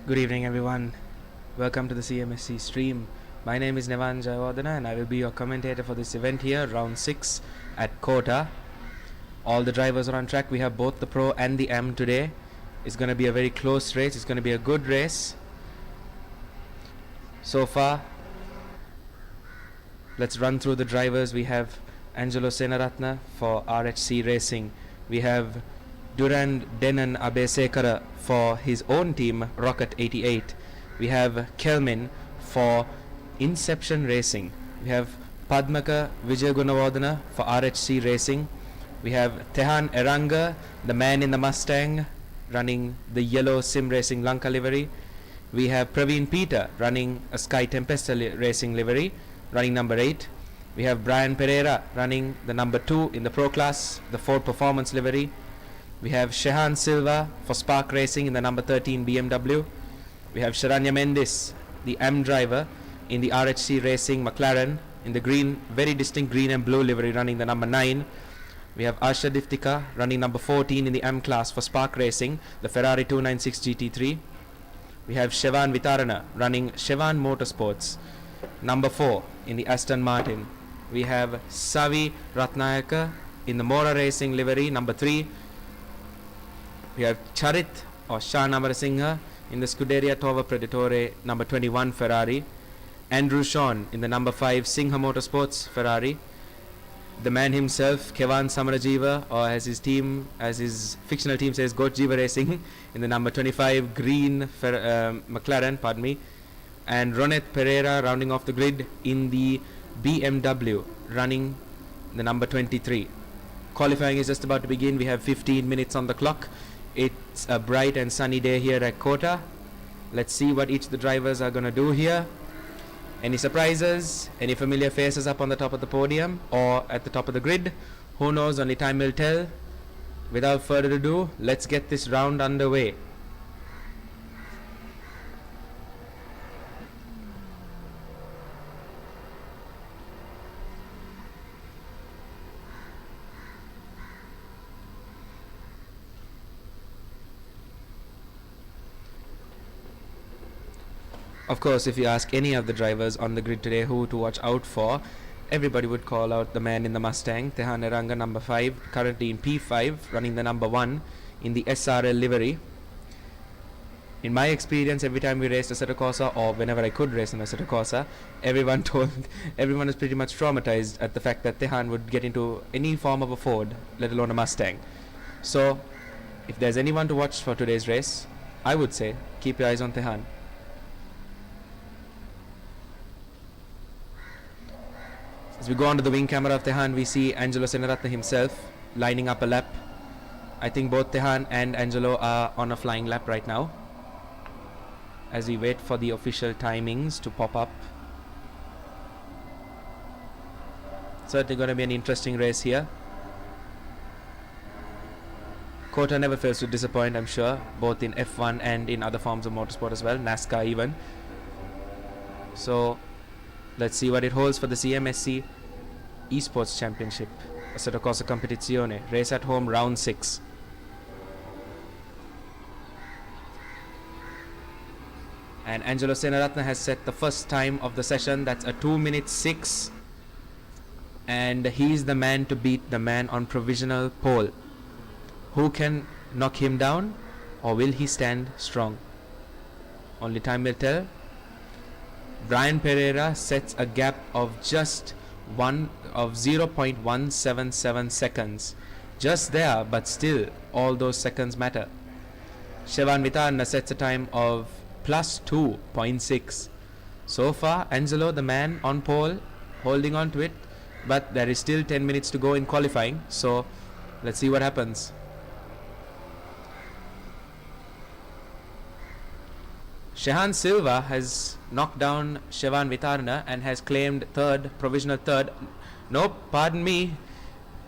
Good evening, everyone. Welcome to the CMSC stream. My name is Nevan Jayawardena, and I will be your commentator for this event here, round 6 at COTA. All the drivers are on track. We have both the Pro and the M today. It's going to be a very close race. It's going to be a good race. So far, let's run through the drivers. We have Angelo Senaratne for RHC Racing. We have Duran Denan Abesekara for his own team, Rocket 88. We have Kelmin for Inception Racing. We have Padmaka Vijay Gunawardena for RHC Racing. We have Tehan Eranga, the man in the Mustang, running the yellow Sim Racing Lanka livery. We have Praveen Peter running a Sky Tempesta Racing livery, running number 8. We have Brian Pereira running the number 2 in the Pro Class, the Ford Performance livery. We have Shehan Silva for Spark Racing in the number 13 BMW. We have Sharanya Mendes, the M driver, in the RHC Racing McLaren in the green, very distinct green and blue livery, running the number 9. We have Asha Diftika running number 14 in the M class for Spark Racing, the Ferrari 296 GT3. We have Shevan Vitarana running Shevan Motorsports, number 4 in the Aston Martin. We have Savi Ratnayaka in the Mora Racing livery, number 3. We have Charit or Shah Namarasinghe in the Scuderia Tova Preditore number 21 Ferrari. Andrew Sean in the number 5 Singha Motorsports Ferrari. The man himself, Kevan Samarajiva, or as his fictional team says, Gotjiva Racing in the number 25 green McLaren, pardon me. And Ronet Pereira rounding off the grid in the BMW, running the number 23. Qualifying is just about to begin. We have 15 minutes on the clock. It's a bright and sunny day here at COTA. Let's see what each of the drivers are going to do here. Any surprises? Any familiar faces up on the top of the podium or at the top of the grid? Who knows? Only time will tell. Without further ado, let's get this round underway. Of course, if you ask any of the drivers on the grid today who to watch out for, everybody would call out the man in the Mustang, Tehan Eranga, number 5, currently in P5, running the number 1 in the SRL livery. In my experience, every time we raced a Assetto Corsa, or whenever I could race an Assetto Corsa, everyone is pretty much traumatized at the fact that Tehan would get into any form of a Ford, let alone a Mustang. So, if there's anyone to watch for today's race, I would say keep your eyes on Tehan. As we go on to the wing camera of Tehan, we see Angelo Senaratne himself lining up a lap. I think both Tehan and Angelo are on a flying lap right now, as we wait for the official timings to pop up. Certainly going to be an interesting race here. COTA never fails to disappoint, I'm sure, both in F1 and in other forms of motorsport as well, NASCAR even. So let's see what it holds for the CMSC Esports Championship, Assetto Corsa Competizione, race at home, round 6. And Angelo Senaratne has set the first time of the session. That's a 2:06, and he's the man to beat, the man on provisional pole. Who can knock him down, or will he stand strong? Only time will tell. Brian Pereira sets a gap of just 0.177 seconds. Just there, but still, all those seconds matter. Shevan Vitarana sets a time of plus 2.6. So far, Angelo, the man on pole, holding on to it, but there is still 10 minutes to go in qualifying, so let's see what happens. Shehan Silva has knocked down Shevan Vitarana and has claimed provisional third. Nope, pardon me.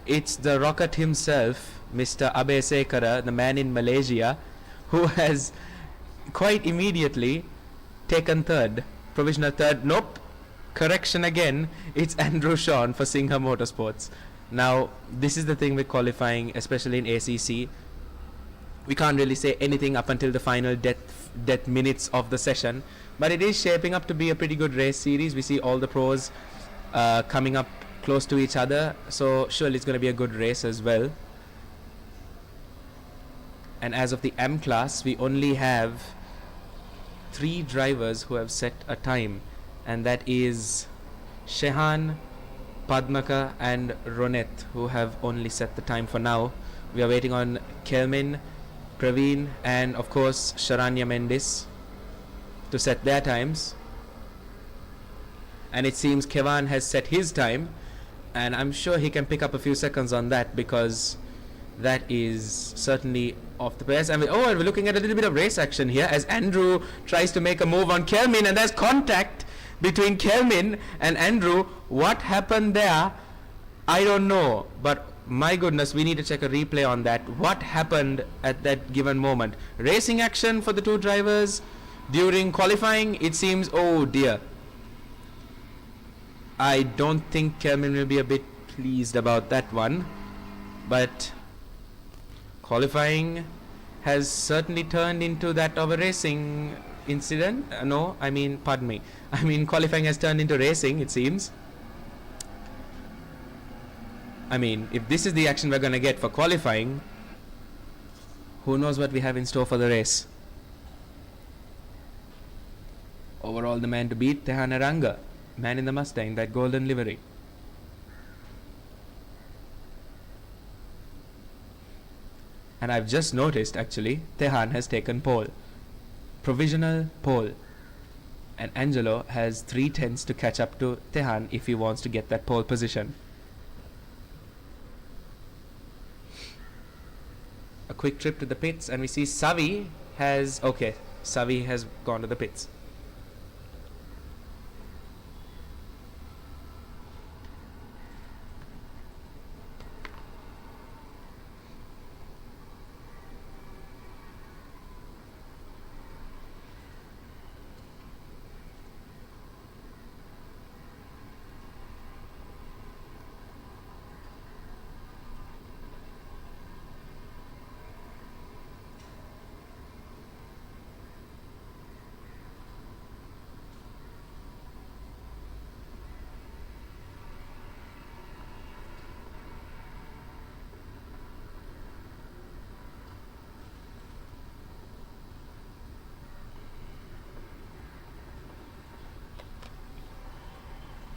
It's the Rocket himself, Mr. Abesekara, the man in Malaysia, who has quite immediately taken third, provisional third. Nope, correction again. It's Andrew Sean for Singha Motorsports. Now, this is the thing with qualifying, especially in ACC. we can't really say anything up until the final death minutes of the session, but it is shaping up to be a pretty good race series. We see all the pros coming up close to each other, so surely it's going to be a good race as well. And as of the M class, we only have 3 drivers who have set a time, and that is Shehan, Padmaka and Ronet, who have only set the time for now. We are waiting on Kelmin, Praveen and of course Sharanya Mendis to set their times. And it seems Kevan has set his time, and I'm sure he can pick up a few seconds on that, because that is certainly off the pace. I mean, oh, we're looking at a little bit of race action here as Andrew tries to make a move on Kelmin, and there's contact between Kelmin and Andrew. What happened there? I don't know, but my goodness, we need to check a replay on that. What happened at that given moment? Racing action for the 2 drivers during qualifying, it seems. Oh dear, I don't think Kelmin will be a bit pleased about that one, but qualifying has certainly turned into that of a racing incident. No, I mean, pardon me, I mean qualifying has turned into racing, it seems. I mean, if this is the action we're going to get for qualifying, who knows what we have in store for the race. Overall, the man to beat, Tehan Aranga, man in the Mustang, that golden livery. And I've just noticed, actually, Tehan has taken pole. Provisional pole. And Angelo has 3/10 to catch up to Tehan if he wants to get that pole position. A quick trip to the pits, and we see Savi has gone to the pits.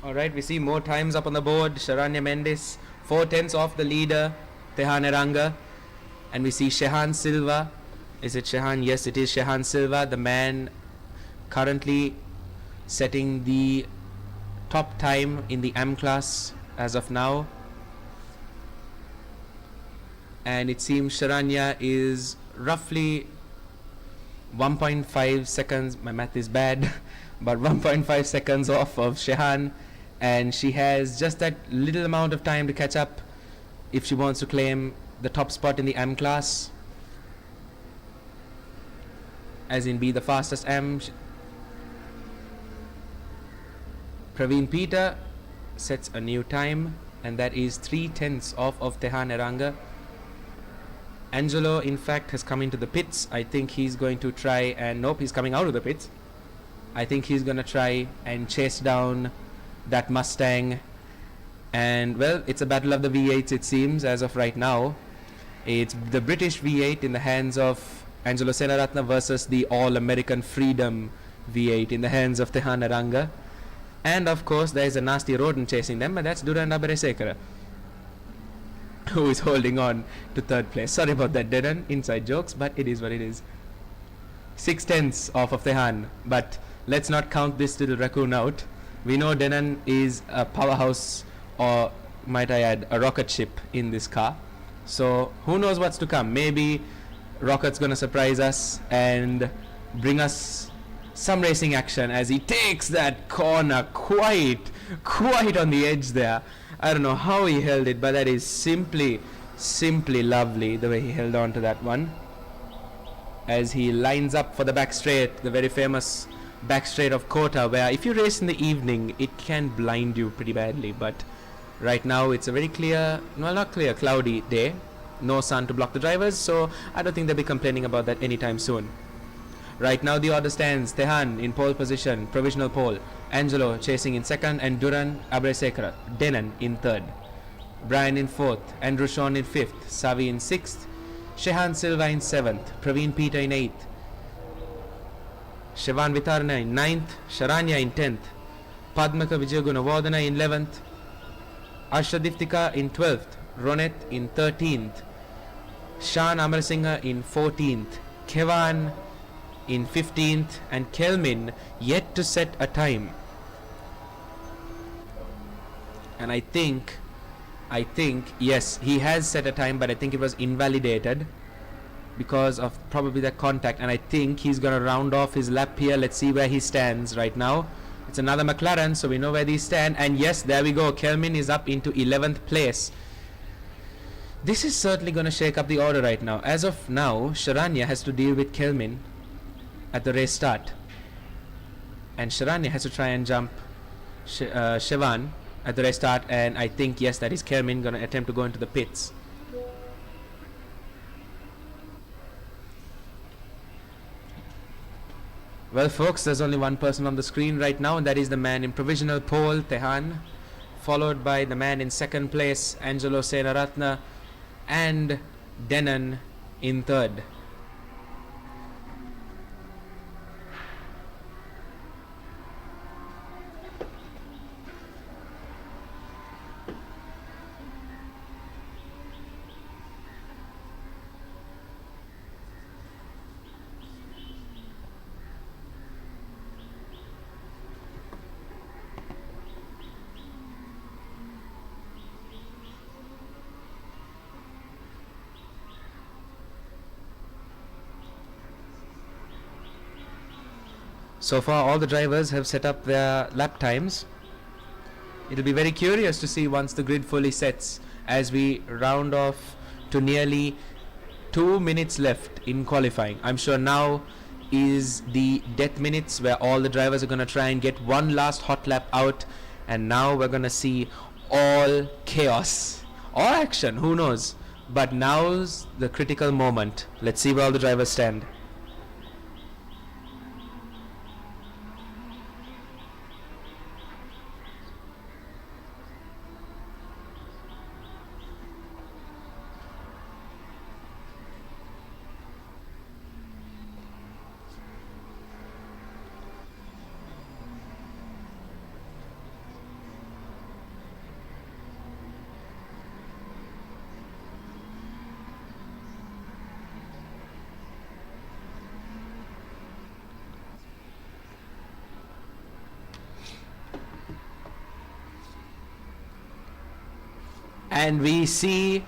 Alright, we see more times up on the board. Sharanya Mendis, 4/10 off the leader, Tehan Eranga. And we see Shehan Silva. Is it Shehan? Yes, it is Shehan Silva, the man currently setting the top time in the M class as of now. And it seems Sharanya is roughly 1.5 seconds, my math is bad, but 1.5 seconds off of Shehan, and she has just that little amount of time to catch up if she wants to claim the top spot in the M class, as in be the fastest M. Praveen Peter sets a new time, and that is 3/10 off of Tehan Eranga. Angelo, in fact, has come into the pits. I think he's going to try and... Nope, he's coming out of the pits. I think he's going to try and chase down that Mustang. And, well, it's a battle of the V8s, it seems, as of right now. It's the British V8 in the hands of Angelo Senaratne versus the All-American Freedom V8 in the hands of Tehan Eranga. And, of course, there is a nasty rodent chasing them, and that's Duran Aberesekara, who is holding on to third place. Sorry about that, Denan. Inside jokes, but it is what it is. 6/10 off of Tehan, but let's not count this little raccoon out. We know Denan is a powerhouse, or might I add, a rocket ship in this car. So who knows what's to come. Maybe Rocket's gonna surprise us and bring us some racing action as he takes that corner quite on the edge there. I don't know how he held it, but that is simply lovely, the way he held on to that one. As he lines up for the back straight, the very famous back straight of COTA, where if you race in the evening, it can blind you pretty badly. But right now, it's a very clear, well, not clear, cloudy day. no sun to block the drivers, so I don't think they'll be complaining about that anytime soon. Right now the order stands: Tehan in pole position, provisional pole, Angelo chasing in second, and Duran Abresekara, Denon in third, Brian in fourth, Andrew Sean in fifth, Savi in sixth, Shehan Silva in seventh, Praveen Peter in eighth, Shivan Vitarna in ninth, Sharanya in 10th, Padmaka Vijayaguna Vardhana in 11th, Ashadiftika in 12th, Ronet in 13th, Shan Amarasinghe in 14th, Kevan in 15th, and Kelmin yet to set a time. And I think yes, he has set a time, but I think it was invalidated because of probably the contact, and I think he's gonna round off his lap here. Let's see where he stands right now. It's another McLaren, so we know where these stand, and yes, there we go. Kelmin is up into 11th place. This is certainly gonna shake up the order right now. As of now, Sharanya has to deal with Kelmin at the race start, and Sharanya has to try and jump Shivan at the race start, and I think yes, that is Kelmin gonna attempt to go into the pits. Well folks, there's only one person on the screen right now, and that is the man in provisional pole, Tehan, followed by the man in second place, Angelo Senaratne, and Denon in third. So far all the drivers have set up their lap times. It'll be very curious to see once the grid fully sets, as we round off to nearly 2 minutes left in qualifying. I'm sure now is the death minutes where all the drivers are going to try and get one last hot lap out, and now we're going to see all chaos or action, who knows. But now's the critical moment. Let's see where all the drivers stand. And we see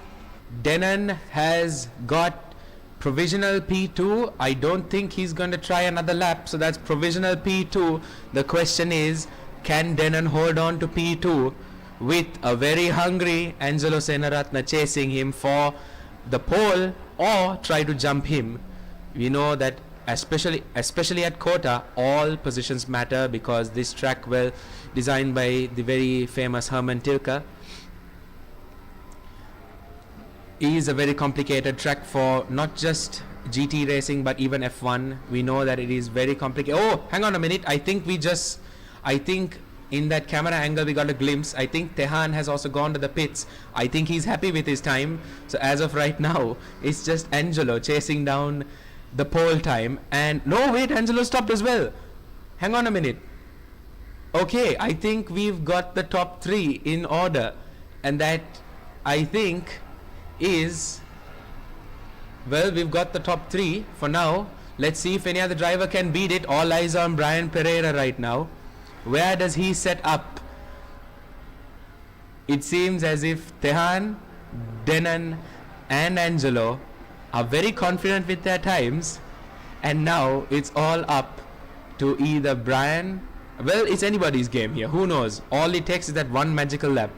Denon has got provisional P2. I don't think he's going to try another lap, so that's provisional P2. The question is, can Denon hold on to P2 with a very hungry Angelo Senaratne chasing him for the pole, or try to jump him? We know that especially at COTA, all positions matter, because this track, well, designed by the very famous Herman Tilke, is a very complicated track for not just GT racing but even F1. We know that it is very complicated. Oh, hang on a minute. I think in that camera angle we got a glimpse. I think Tehan has also gone to the pits. I think he's happy with his time. So as of right now, it's just Angelo chasing down the pole time. And no, wait, Angelo stopped as well. Hang on a minute. Okay, I think we've got the top three in order, and that, I think, is, well, we've got the top three for now. Let's see if any other driver can beat it. All eyes on Brian Pereira right now. Where does he set up? It seems as if Tehan, Denon and Angelo are very confident with their times, and now it's all up to either Brian, well, it's anybody's game here, who knows. All it takes is that one magical lap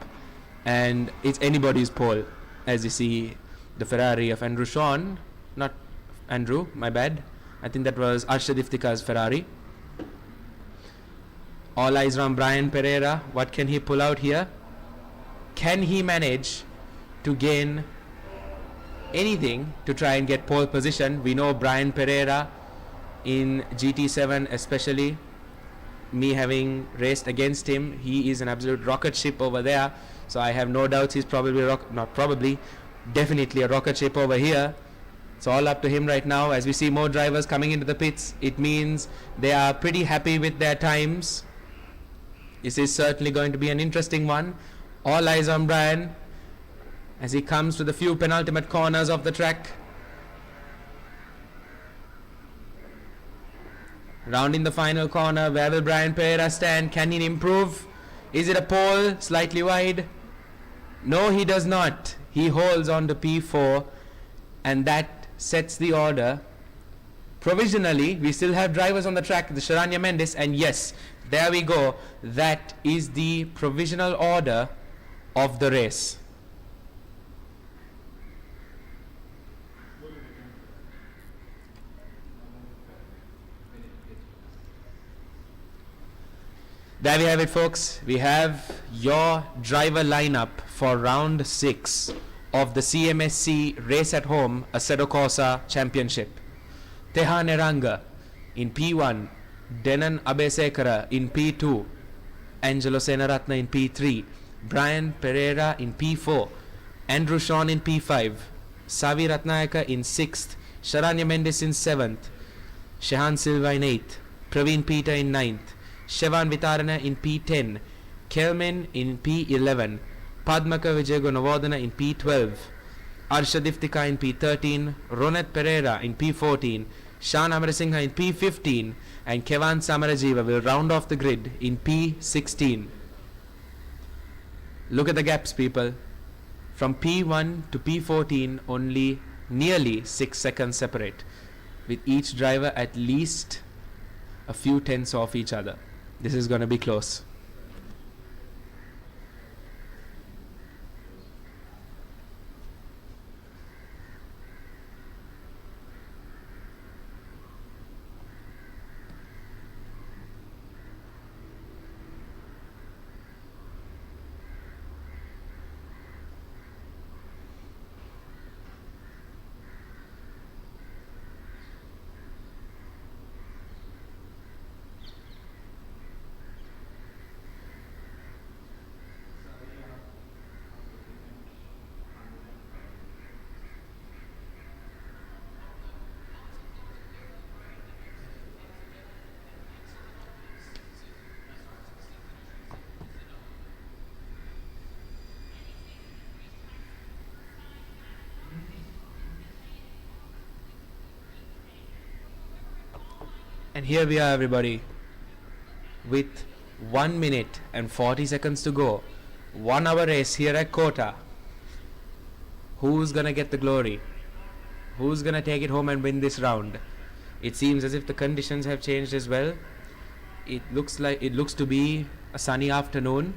and it's anybody's pole. As you see, the Ferrari of Andrew Sean, not Andrew, my bad, I think that was Arshad Iftika's Ferrari. All eyes on Brian Pereira. What can he pull out here? Can he manage to gain anything to try and get pole position. We know Brian Pereira in GT7 especially, me having raced against him, he is an absolute rocket ship over there. So I have no doubts he's probably, definitely a rocket ship over here. It's all up to him right now. As we see more drivers coming into the pits, it means they are pretty happy with their times. This is certainly going to be an interesting one. All eyes on Brian as he comes to the few penultimate corners of the track. Rounding the final corner, where will Brian Pereira stand? Can he improve? Is it a pole? Slightly wide? No, he does not. He holds on to P4, and that sets the order. Provisionally, we still have drivers on the track, the Sharanya Mendes, and yes, there we go. That is the provisional order of the race. There we have it, folks. We have your driver lineup for round 6 of the CMSC Race at Home Assetto Corsa Championship. Teha Neranga in P1, Denan Abesekara in P2, Angelo Senaratna in P3, Brian Pereira in P4, Andrew Shawn in P5, Savi Ratnayaka in 6th, Sharanya Mendes in 7th, Shehan Silva in 8th, Praveen Peter in 9th, Shevan Vitarana in P10, Kelmin in P11, Padmaka Vijayagunawardana in P12, Arshadiftika in P13, Ronet Pereira in P14, Shan Amarasinghe in P15, and Kevan Samarajiva will round off the grid in P16. Look at the gaps, people. From P1 to P14, only nearly 6 seconds separate, with each driver at least a few tenths off each other. This is going to be close. And here we are, everybody, with 1 minute and 40 seconds to go. 1 hour race here at COTA. Who's gonna get the glory? Who's gonna take it home and win this round? It seems as if the conditions have changed as well. It looks to be a sunny afternoon.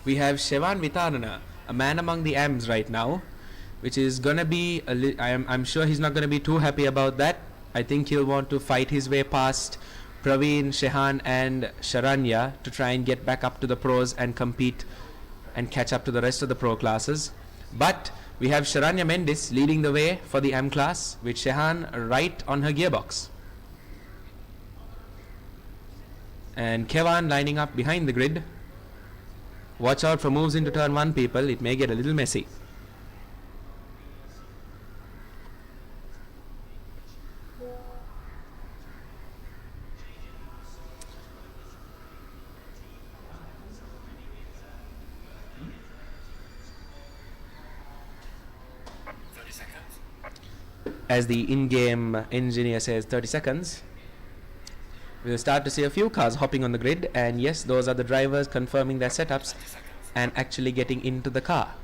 We have Shevan Vitarana, a man among the AMs right now, which is gonna be I'm sure he's not gonna be too happy about that. I think he'll want to fight his way past Praveen, Shehan and Sharanya to try and get back up to the pros and compete and catch up to the rest of the pro classes. But we have Sharanya Mendes leading the way for the AM class, with Shehan right on her gearbox, and Kevan lining up behind the grid. Watch out for moves into turn 1, people. It may get a little messy. As the in-game engineer says, 30 seconds. We'll start to see a few cars hopping on the grid, and yes, those are the drivers confirming their setups and actually getting into the car.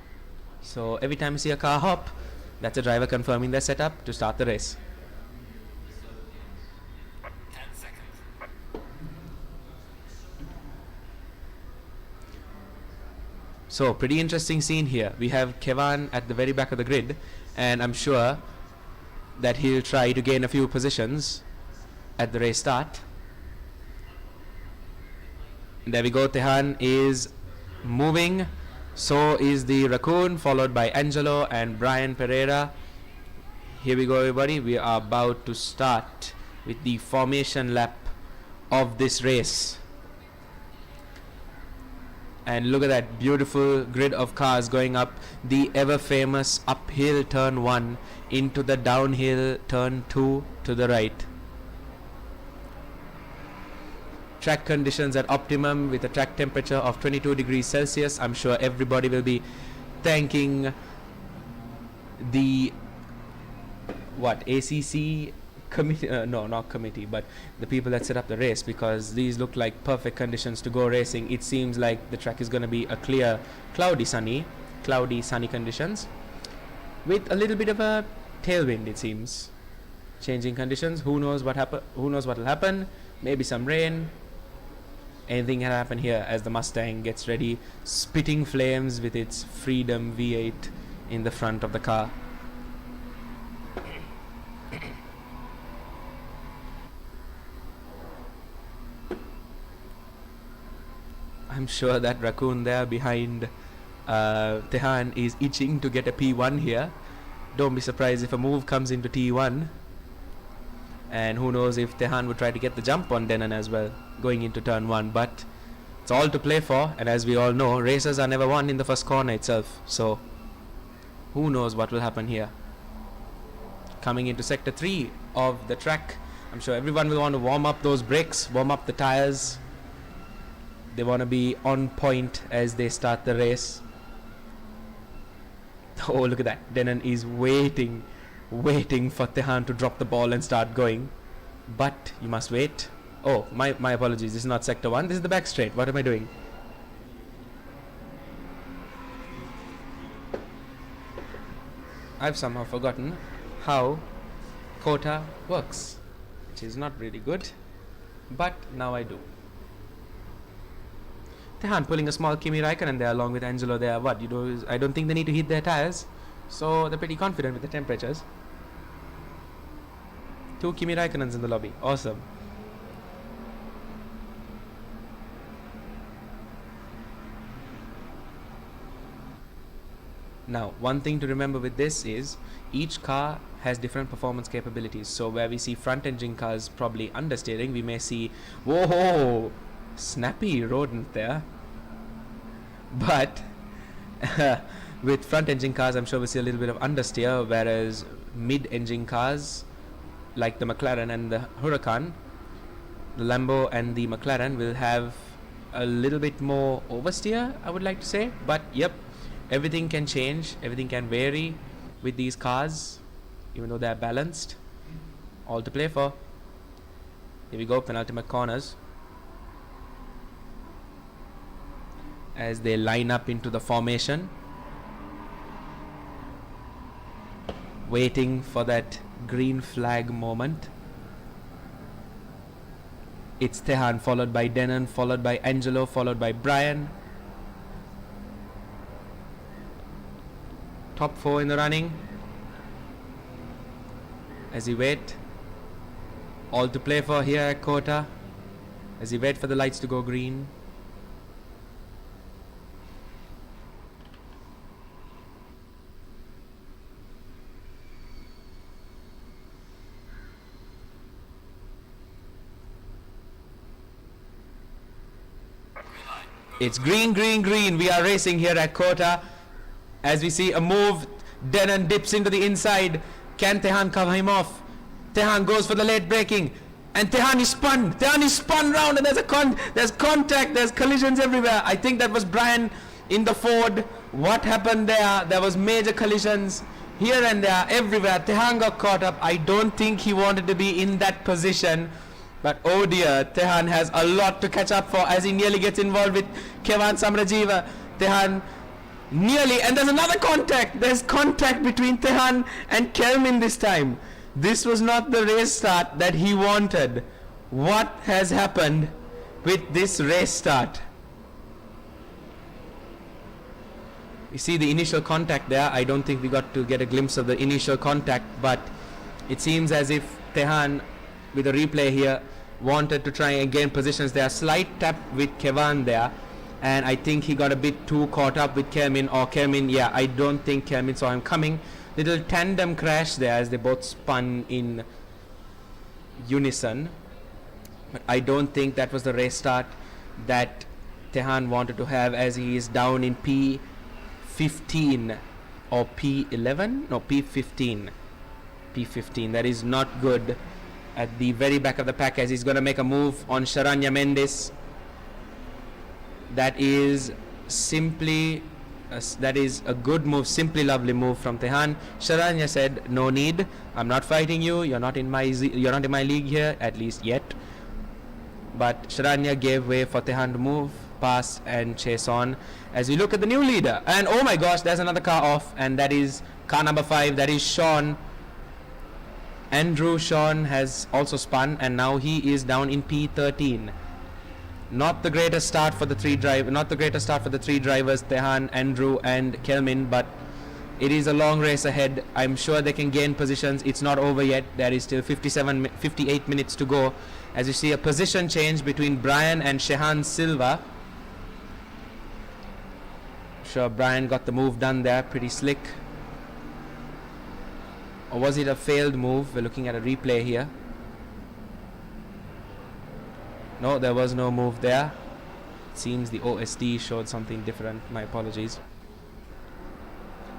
So every time you see a car hop, that's a driver confirming their setup to start the race. 10 seconds. So pretty interesting scene here. We have Kevan at the very back of the grid, and I'm sure that he'll try to gain a few positions at the race start. There we go. Tehan is moving. So is the Raccoon, followed by Angelo and Brian Pereira. Here we go, everybody. We are about to start with the formation lap of this race. And look at that beautiful grid of cars going up the ever famous uphill turn 1 into the downhill turn 2 to the right. Track conditions at optimum with a track temperature of 22 degrees Celsius. I'm sure everybody will be thanking the ACC committee, no, not committee, but the people that set up the race, because these look like perfect conditions to go racing. It seems like the track is going to be a clear, cloudy, sunny conditions with a little bit of a tailwind, it seems. Changing conditions, who knows what will happen. Maybe some rain. Anything can happen here as the Mustang gets ready, spitting flames with its Freedom V8 in the front of the car. I'm sure that Raccoon there behind Tehan is itching to get a P1 here. Don't be surprised if a move comes into T1. And who knows if Tehan would try to get the jump on Denon as well, going into turn 1. But it's all to play for, and as we all know, races are never won in the first corner itself. So who knows what will happen here. Coming into sector 3 of the track, I'm sure everyone will want to warm up those brakes, warm up the tires. They want to be on point as they start the race. Oh, look at that. Denon is waiting for Tehan to drop the ball and start going. But you must wait. Oh, my apologies. This is not sector 1. This is the back straight. What am I doing? I've somehow forgotten how COTA works, which is not really good. But now I do. Tehan pulling a small Kimi Raikkonen there along with Angelo there. I don't think they need to heat their tires. So they're pretty confident with the temperatures. 2 Kimi Raikkonens in the lobby. Awesome. Now, one thing to remember with this is each car has different performance capabilities. So where we see front engine cars probably understeering, we may see, whoa, snappy rodent there. But with front engine cars, I'm sure we see a little bit of understeer, whereas mid engine cars like the McLaren and the Huracan, the Lambo and the McLaren will have a little bit more oversteer, I would like to say. But yep, everything can change, everything can vary with these cars, even though they are balanced. All to play for. Here we go, penultimate corners. As they line up into the formation, waiting for that green flag moment. It's Tehan, followed by Denon, followed by Angelo, followed by Brian. Top 4 in the running. As you wait, all to play for here at COTA, as you wait for the lights to go green. It's green, green, green. We are racing here at COTA. As we see a move, Denon dips into the inside. Can Tehan cover him off? Tehan goes for the late braking. And Tehan is spun. Tehan is spun round, and there's contact, there's collisions everywhere. I think that was Brian in the Ford. What happened there? There was major collisions here and there, everywhere. Tehan got caught up. I don't think he wanted to be in that position. But oh dear, Tehan has a lot to catch up for as he nearly gets involved with Kevan Samrajiva. Tehan nearly, and there's another contact. There's contact between Tehan and Kelmin this time. This was not the race start that he wanted. What has happened with this race start? You see the initial contact there. I don't think we got to get a glimpse of the initial contact, but it seems as if Tehan, with a replay here, wanted to try and gain positions there. Slight tap with Kevan there, and I think he got a bit too caught up with Kelmin, or Kelmin, yeah, I don't think Kelmin saw him coming. Little tandem crash there as they both spun in unison, but I don't think that was the race start that Tehan wanted to have, as he is down in P15 or P11, no, P15. That is not good at the very back of the pack, as he's going to make a move on Sharanya Mendes. That is simply that is a good move, simply lovely move from Tehan. Sharanya said, no need, I'm not fighting you, you're not in my league here, at least yet. But Sharanya gave way for Tehan to move past and chase on, as we look at the new leader. And oh my gosh, there's another car off, and that is car number 5, that is Sean. Andrew Sean has also spun, and now he is down in P13. Not the greatest start for the three drivers, Tehan, Andrew and Kelmin, but it is a long race ahead. I'm sure they can gain positions. It's not over yet. There is still 58 minutes to go, as you see a position change between Brian and Shehan Silva. Sure, Brian got the move done there, pretty slick. Or was it a failed move? We're looking at a replay here. No, there was no move there. It seems the OSD showed something different. My apologies.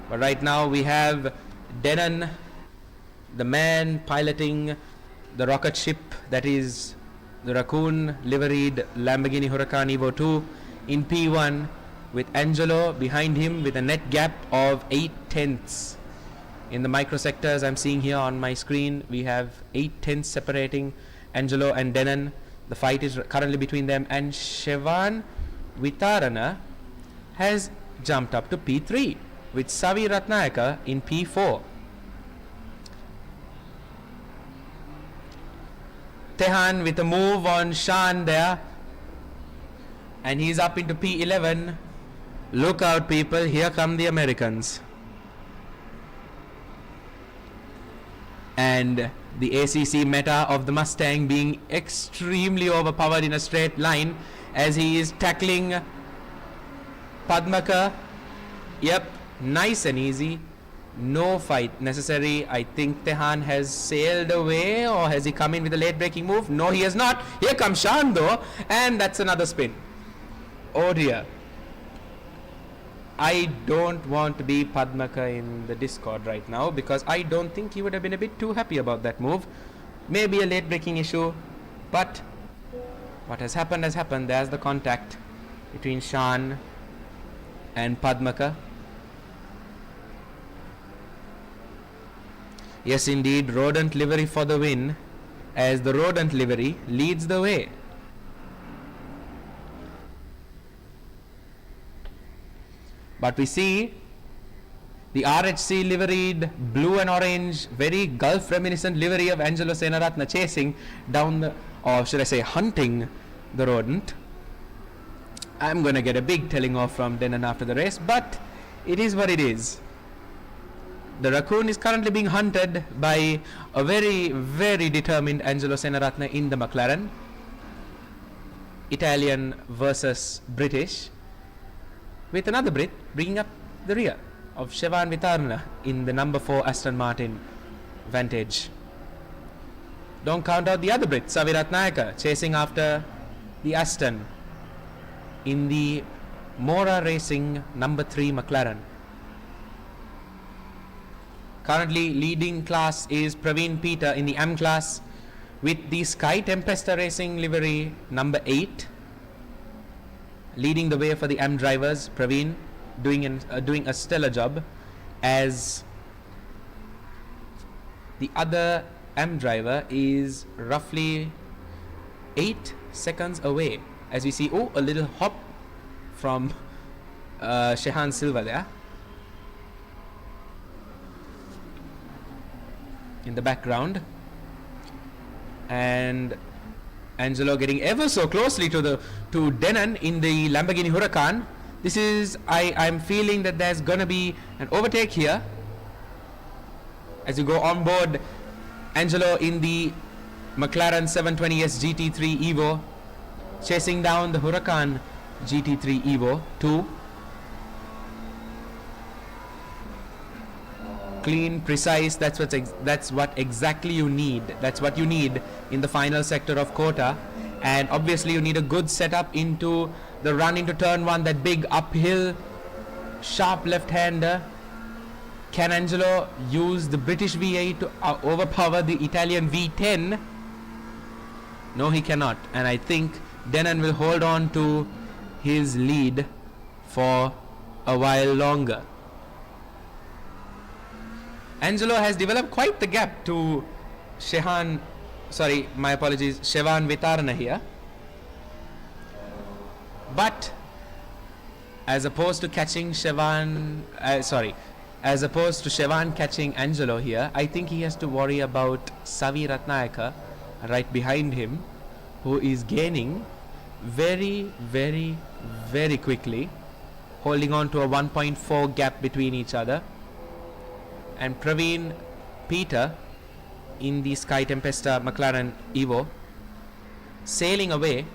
But right now we have Denon, the man piloting the rocket ship, that is the Raccoon liveried Lamborghini Huracan Evo 2, in P1, with Angelo behind him with a net gap of 8 tenths. In the microsectors I'm seeing here on my screen, we have 8 tenths separating Angelo and Denon. The fight is currently between them, and Shevan Vitarana has jumped up to P3 with Savi Ratnayaka in P4. Tehan with a move on Shan there, and he's up into P11. Look out, people, here come the Americans. And the ACC meta of the Mustang being extremely overpowered in a straight line, as he is tackling Padmaka. Yep, nice and easy. No fight necessary. I think Tehan has sailed away, or has he come in with a late breaking move? No, he has not. Here comes Shan though, and that's another spin. Oh dear. I don't want to be Padmaka in the Discord right now, because I don't think he would have been a bit too happy about that move. Maybe a late breaking issue, but what has happened has happened. There's the contact between Shan and Padmaka. Yes indeed, Rodent livery for the win, as the Rodent livery leads the way. But we see the RHC liveried blue and orange, very Gulf reminiscent livery of Angelo Senaratna chasing down the, or should I say hunting the Rodent. I'm going to get a big telling off from Denon after the race, but it is what it is. The Raccoon is currently being hunted by a very, very determined Angelo Senaratna in the McLaren. Italian versus British, with another Brit bringing up the rear of Shevan Vitarna in the number 4 Aston Martin Vantage. Don't count out the other Brit, Savi Ratnayaka, chasing after the Aston in the Mora Racing number 3 McLaren. Currently leading class is Praveen Peter in the M class, with the Sky Tempesta Racing livery number 8 leading the way for the M drivers. Praveen doing a stellar job, as the other M driver is roughly 8 seconds away, as we see a little hop from Shehan Silva there in the background, and Angelo getting ever so closely to Denon in the Lamborghini Huracan. This is, I'm feeling that there's gonna be an overtake here as you go on board Angelo in the McLaren 720S GT3 Evo, chasing down the Huracan GT3 Evo 2. Clean, precise, that's what exactly you need. That's what you need in the final sector of COTA. And obviously you need a good setup into the run into turn 1, that big uphill sharp left-hander. Can Angelo use the British V8 to overpower the Italian V10? No, he cannot. And I think Denon will hold on to his lead for a while longer. Angelo has developed quite the gap to Shevan Vitarna here. But as opposed to catching Shevan catching Angelo here, I think he has to worry about Savi Ratnayaka right behind him, who is gaining very, very, very quickly, holding on to a 1.4 gap between each other. And Praveen Peter in the Sky Tempesta McLaren Evo sailing away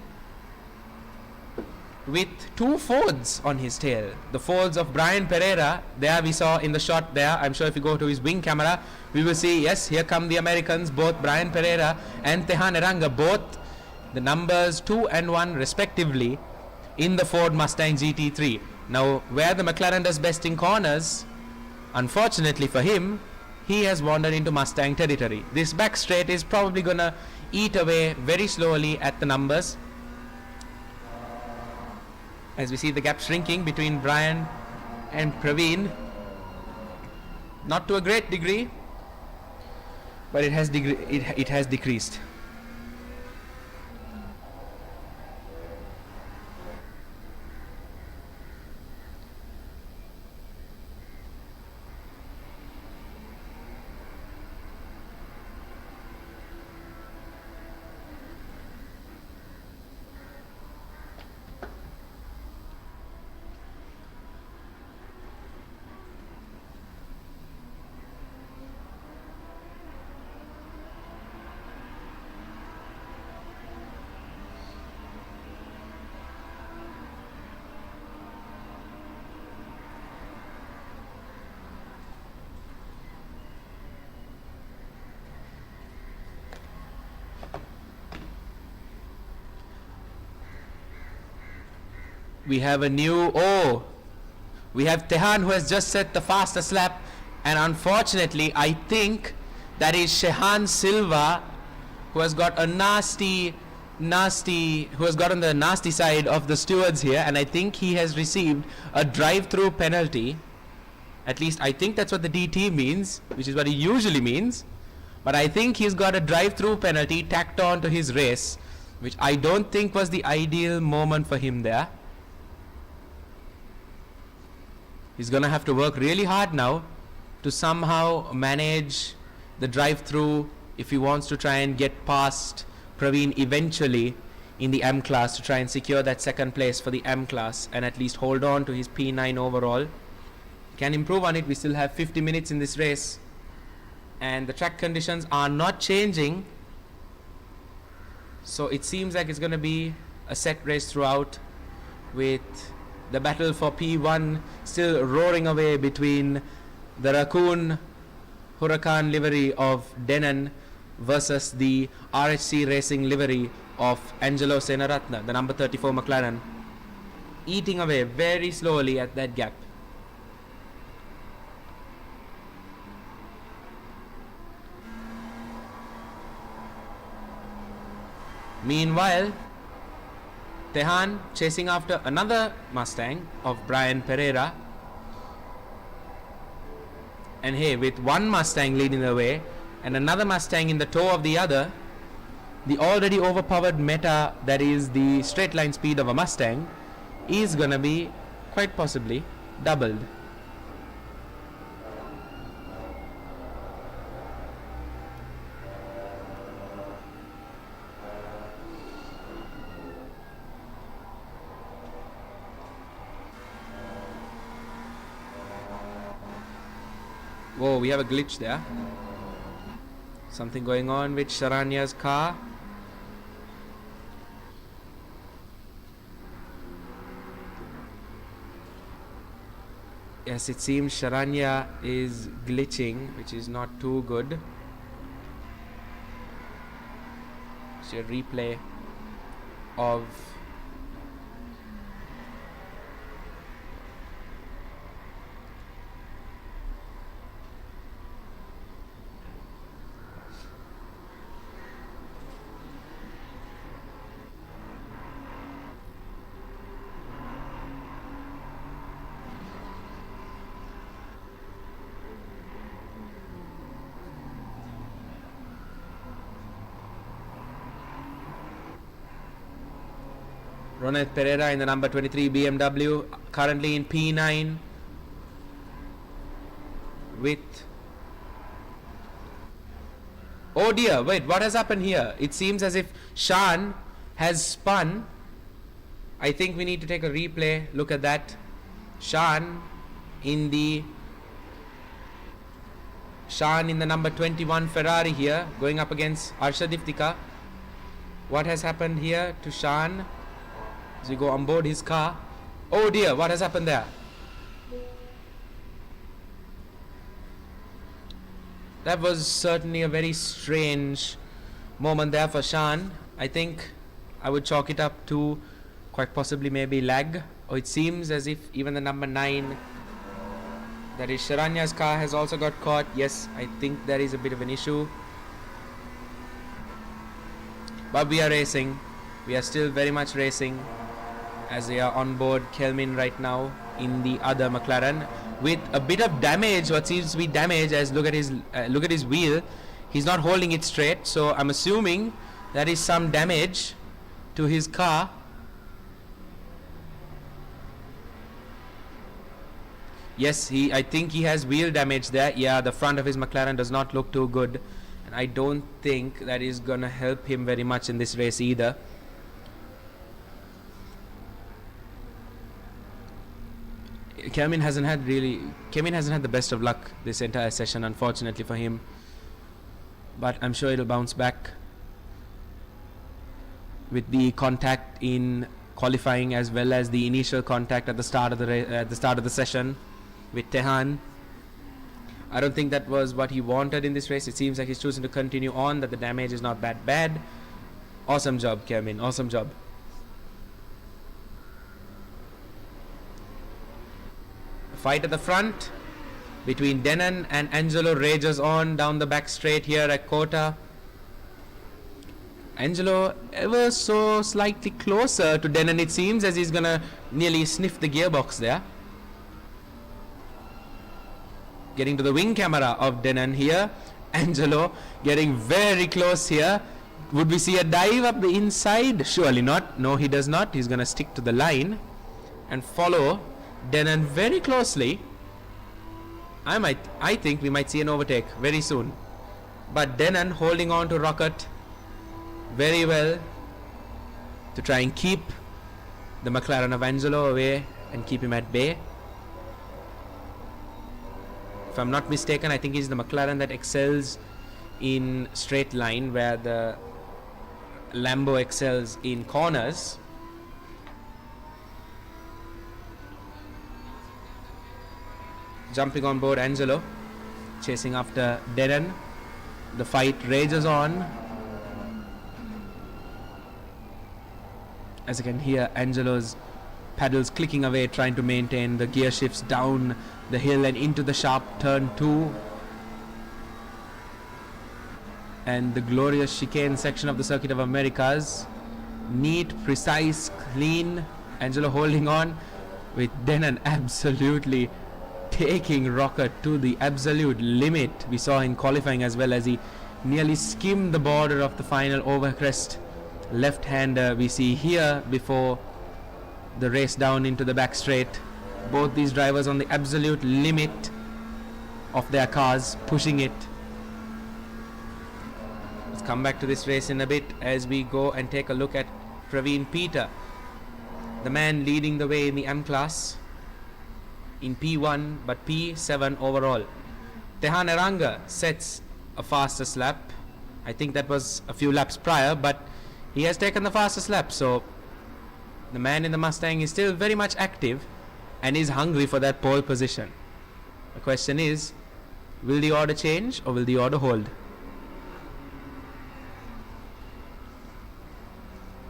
with 2 Fords on his tail. The Fords of Brian Pereira, there we saw in the shot there. I'm sure if you go to his wing camera, we will see, yes, here come the Americans, both Brian Pereira and Tehan Eranga, both the numbers 2 and 1 respectively in the Ford Mustang GT3. Now, where the McLaren does best in corners, unfortunately for him, he has wandered into Mustang territory. This back straight is probably gonna eat away very slowly at the numbers, as we see the gap shrinking between Brian and Praveen. Not to a great degree, but it has decreased. We have we have Tehan, who has just set the fastest lap, and unfortunately I think that is Shehan Silva, who has got a nasty, who has got on the nasty side of the stewards here, and I think he has received a drive-through penalty. At least I think that's what the DT means, which is what he usually means, but I think he's got a drive-through penalty tacked on to his race, which I don't think was the ideal moment for him there. He's gonna have to work really hard now to somehow manage the drive-through if he wants to try and get past Praveen eventually in the M class, to try and secure that second place for the M class and at least hold on to his P9 overall. Can improve on it. We still have 50 minutes in this race, and the track conditions are not changing, so it seems like it's going to be a set race throughout, with the battle for P1 still roaring away between the Raccoon Huracan livery of Denon versus the RHC Racing livery of Angelo Senaratne, the number 34 McLaren, eating away very slowly at that gap. Meanwhile, Tehan chasing after another Mustang of Brian Pereira, and hey, with one Mustang leading the way and another Mustang in the tow of the other, the already overpowered meta that is the straight line speed of a Mustang is gonna be quite possibly doubled. Whoa, we have a glitch there. Something going on with Sharanya's car. Yes, it seems Sharanya is glitching, which is not too good. So a replay of Ronald Pereira in the number 23 BMW, currently in P9 with... Oh dear, wait, what has happened here? It seems as if Shan has spun. I think we need to take a replay. Look at that. Shan in the number 21 Ferrari here, going up against Arshad Iftika. What has happened here to Shan as we go on board his car? Oh dear, what has happened there? That was certainly a very strange moment there for Shan. I think I would chalk it up to quite possibly maybe lag. Or it seems as if even the number 9, that is Sharanya's car, has also got caught. Yes, I think there is a bit of an issue. But we are racing. We are still very much racing, as they are on board Kelvin right now in the other McLaren with a bit of damage, what seems to be damage, as look at his wheel. He's not holding it straight, so I'm assuming there is some damage to his car. Yes, I think he has wheel damage there. Yeah, the front of his McLaren does not look too good, and I don't think that is gonna help him very much in this race either. Kevin hasn't had the best of luck this entire session, unfortunately for him, but I'm sure it'll bounce back with the contact in qualifying as well as the initial contact at the start of the session with Tehan. I don't think that was what he wanted in this race. It seems like he's choosing to continue on, that the damage is not that bad. Awesome job, Kevin, awesome job. Fight at the front between Denon and Angelo rages on down the back straight here at COTA. Angelo ever so slightly closer to Denon, it seems, as he's gonna nearly sniff the gearbox there. Getting to the wing camera of Denon here. Angelo getting very close here. Would we see a dive up the inside? Surely not. No, he does not. He's gonna stick to the line and follow Denon very closely. I think we might see an overtake very soon, but Denon holding on to Rocket very well to try and keep the McLaren of Angelo away and keep him at bay. If I'm not mistaken, I think he's the McLaren that excels in straight line, where the Lambo excels in corners. Jumping on board Angelo, chasing after Denon. The fight rages on. As you can hear, Angelo's pedals clicking away, trying to maintain the gear shifts down the hill and into the sharp turn 2 and the glorious chicane section of the Circuit of Americas. Neat, precise, clean. Angelo holding on, with Denon absolutely taking Rocket to the absolute limit. We saw in qualifying as well, as he nearly skimmed the border of the final overcrest left-hander we see here before the race down into the back straight. Both these drivers on the absolute limit of their cars, pushing it. Let's come back to this race in a bit as we go and take a look at Praveen Peter, the man leading the way in the M class in P1 but P7 overall. Tehan Eranga sets a fastest lap. I think that was a few laps prior, but he has taken the fastest lap, so the man in the Mustang is still very much active. and is hungry for that pole position. The question is, will the order change or will the order hold?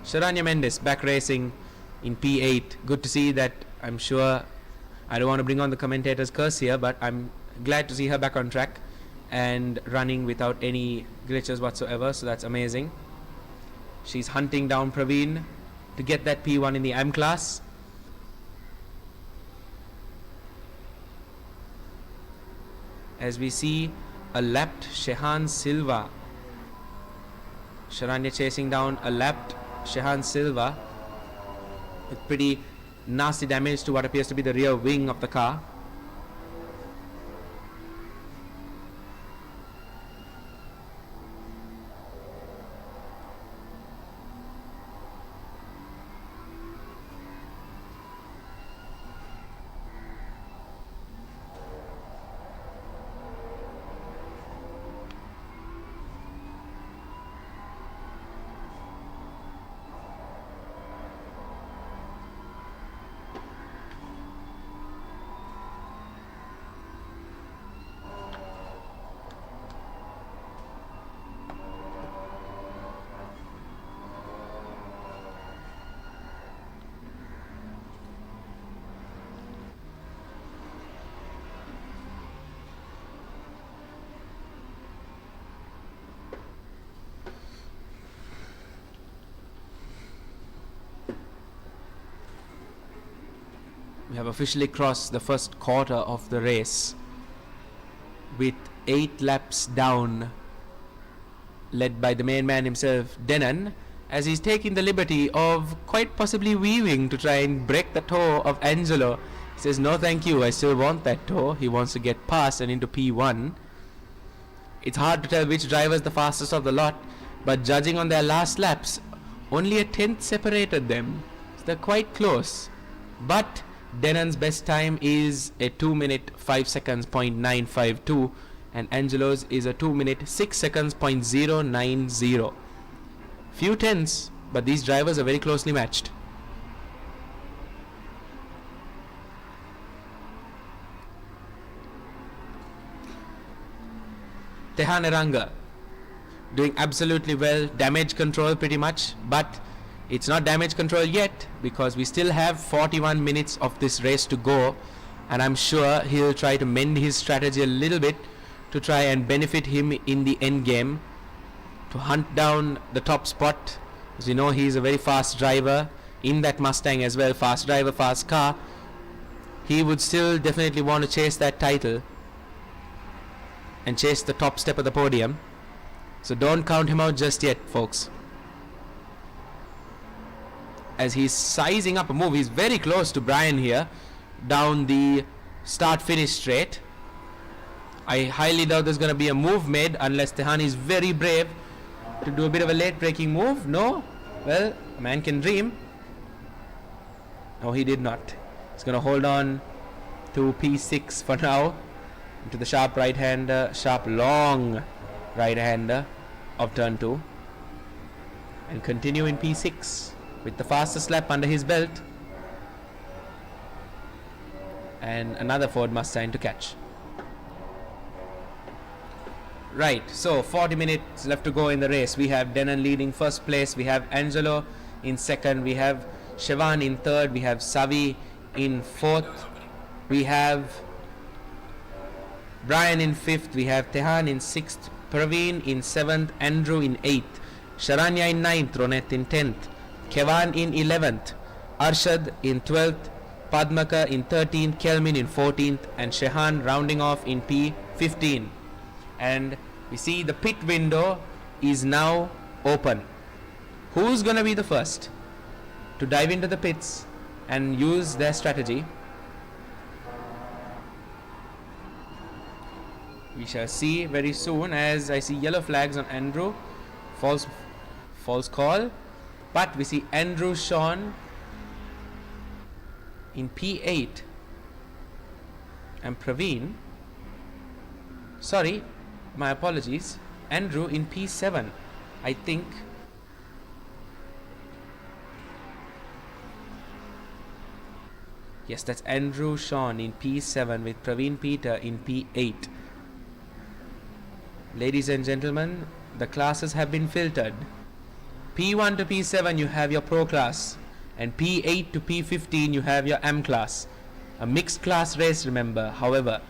Sharanya Mendes back racing in P8. Good to see that. I'm sure, I don't want to bring on the commentator's curse here, but I'm glad to see her back on track and running without any glitches whatsoever, so that's amazing. She's hunting down Praveen to get that P1 in the M class. As we see a lapped Shehan Silva. Sharanya chasing down a lapped Shehan Silva with pretty nasty damage to what appears to be the rear wing of the car. We have officially crossed the first quarter of the race with 8 laps down, led by the main man himself, Denon, as he's taking the liberty of quite possibly weaving to try and break the toe of Angelo. He says, no thank you, I still want that toe. He wants to get past and into P1. It's hard to tell which driver is the fastest of the lot, but judging on their last laps, only a tenth separated them, so they're quite close. But Denon's best time is a 2 minute 5 seconds .952, and Angelo's is a 2 minute 6 seconds .090. Few tenths, but these drivers are very closely matched. Tehan Eranga doing absolutely well, damage control pretty much, but it's not damage control yet because we still have 41 minutes of this race to go, and I'm sure he'll try to mend his strategy a little bit to try and benefit him in the end game to hunt down the top spot. As you know, he's a very fast driver in that Mustang as well, fast driver, fast car. He would still definitely want to chase that title and chase the top step of the podium, so don't count him out just yet, folks. As he's sizing up a move, he's very close to Brian here down the start-finish straight. I highly doubt there's going to be a move made unless Tehan is very brave to do a bit of a late braking move. No? Well, a man can dream. No, he did not. He's going to hold on to P6 for now, into the sharp right-hander, sharp long right-hander of turn 2, and continue in P6 with the fastest lap under his belt and another Ford Mustang to catch. Right, so 40 minutes left to go in the race. We have Denon leading first place, we have Angelo in second, we have Shivan in third, we have Savi in fourth, we have Brian in fifth, we have Tehan in sixth, Praveen in seventh, Andrew in eighth, Sharanya in ninth, Ronet in 10th, Kevan in 11th, Arshad in 12th, Padmaka in 13th, Kelmin in 14th, and Shehan rounding off in P15. And we see the pit window is now open. Who's going to be the first to dive into the pits and use their strategy? We shall see very soon, as I see yellow flags on Andrew. False call. But we see Andrew Sean in P8 and Praveen, sorry, my apologies, Andrew in P7. I think Yes, that's Andrew Sean in P7 with Praveen Peter in P8. Ladies and gentlemen, the classes have been filtered. P1 to P7 you have your Pro class, and P8 to P15 you have your M class. A mixed class race, remember. However,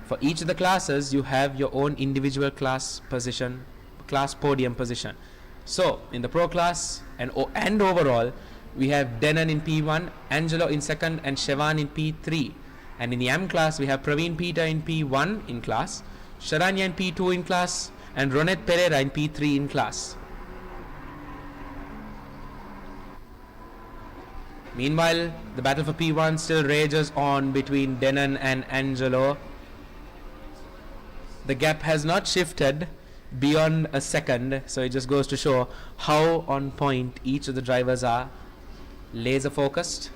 for each of the classes you have your own individual class position, class podium position. So in the Pro class and overall, we have Denan in P1, Angelo in second, and Shevan in P3. And in the M class we have Praveen Peter in P1 in class, Sharanya in P2 in class, and Ronet Pereira in P3 in class. Meanwhile, the battle for P1 still rages on between Denan and Angelo. The gap has not shifted beyond a second, so it just goes to show how on point each of the drivers are. Laser focused.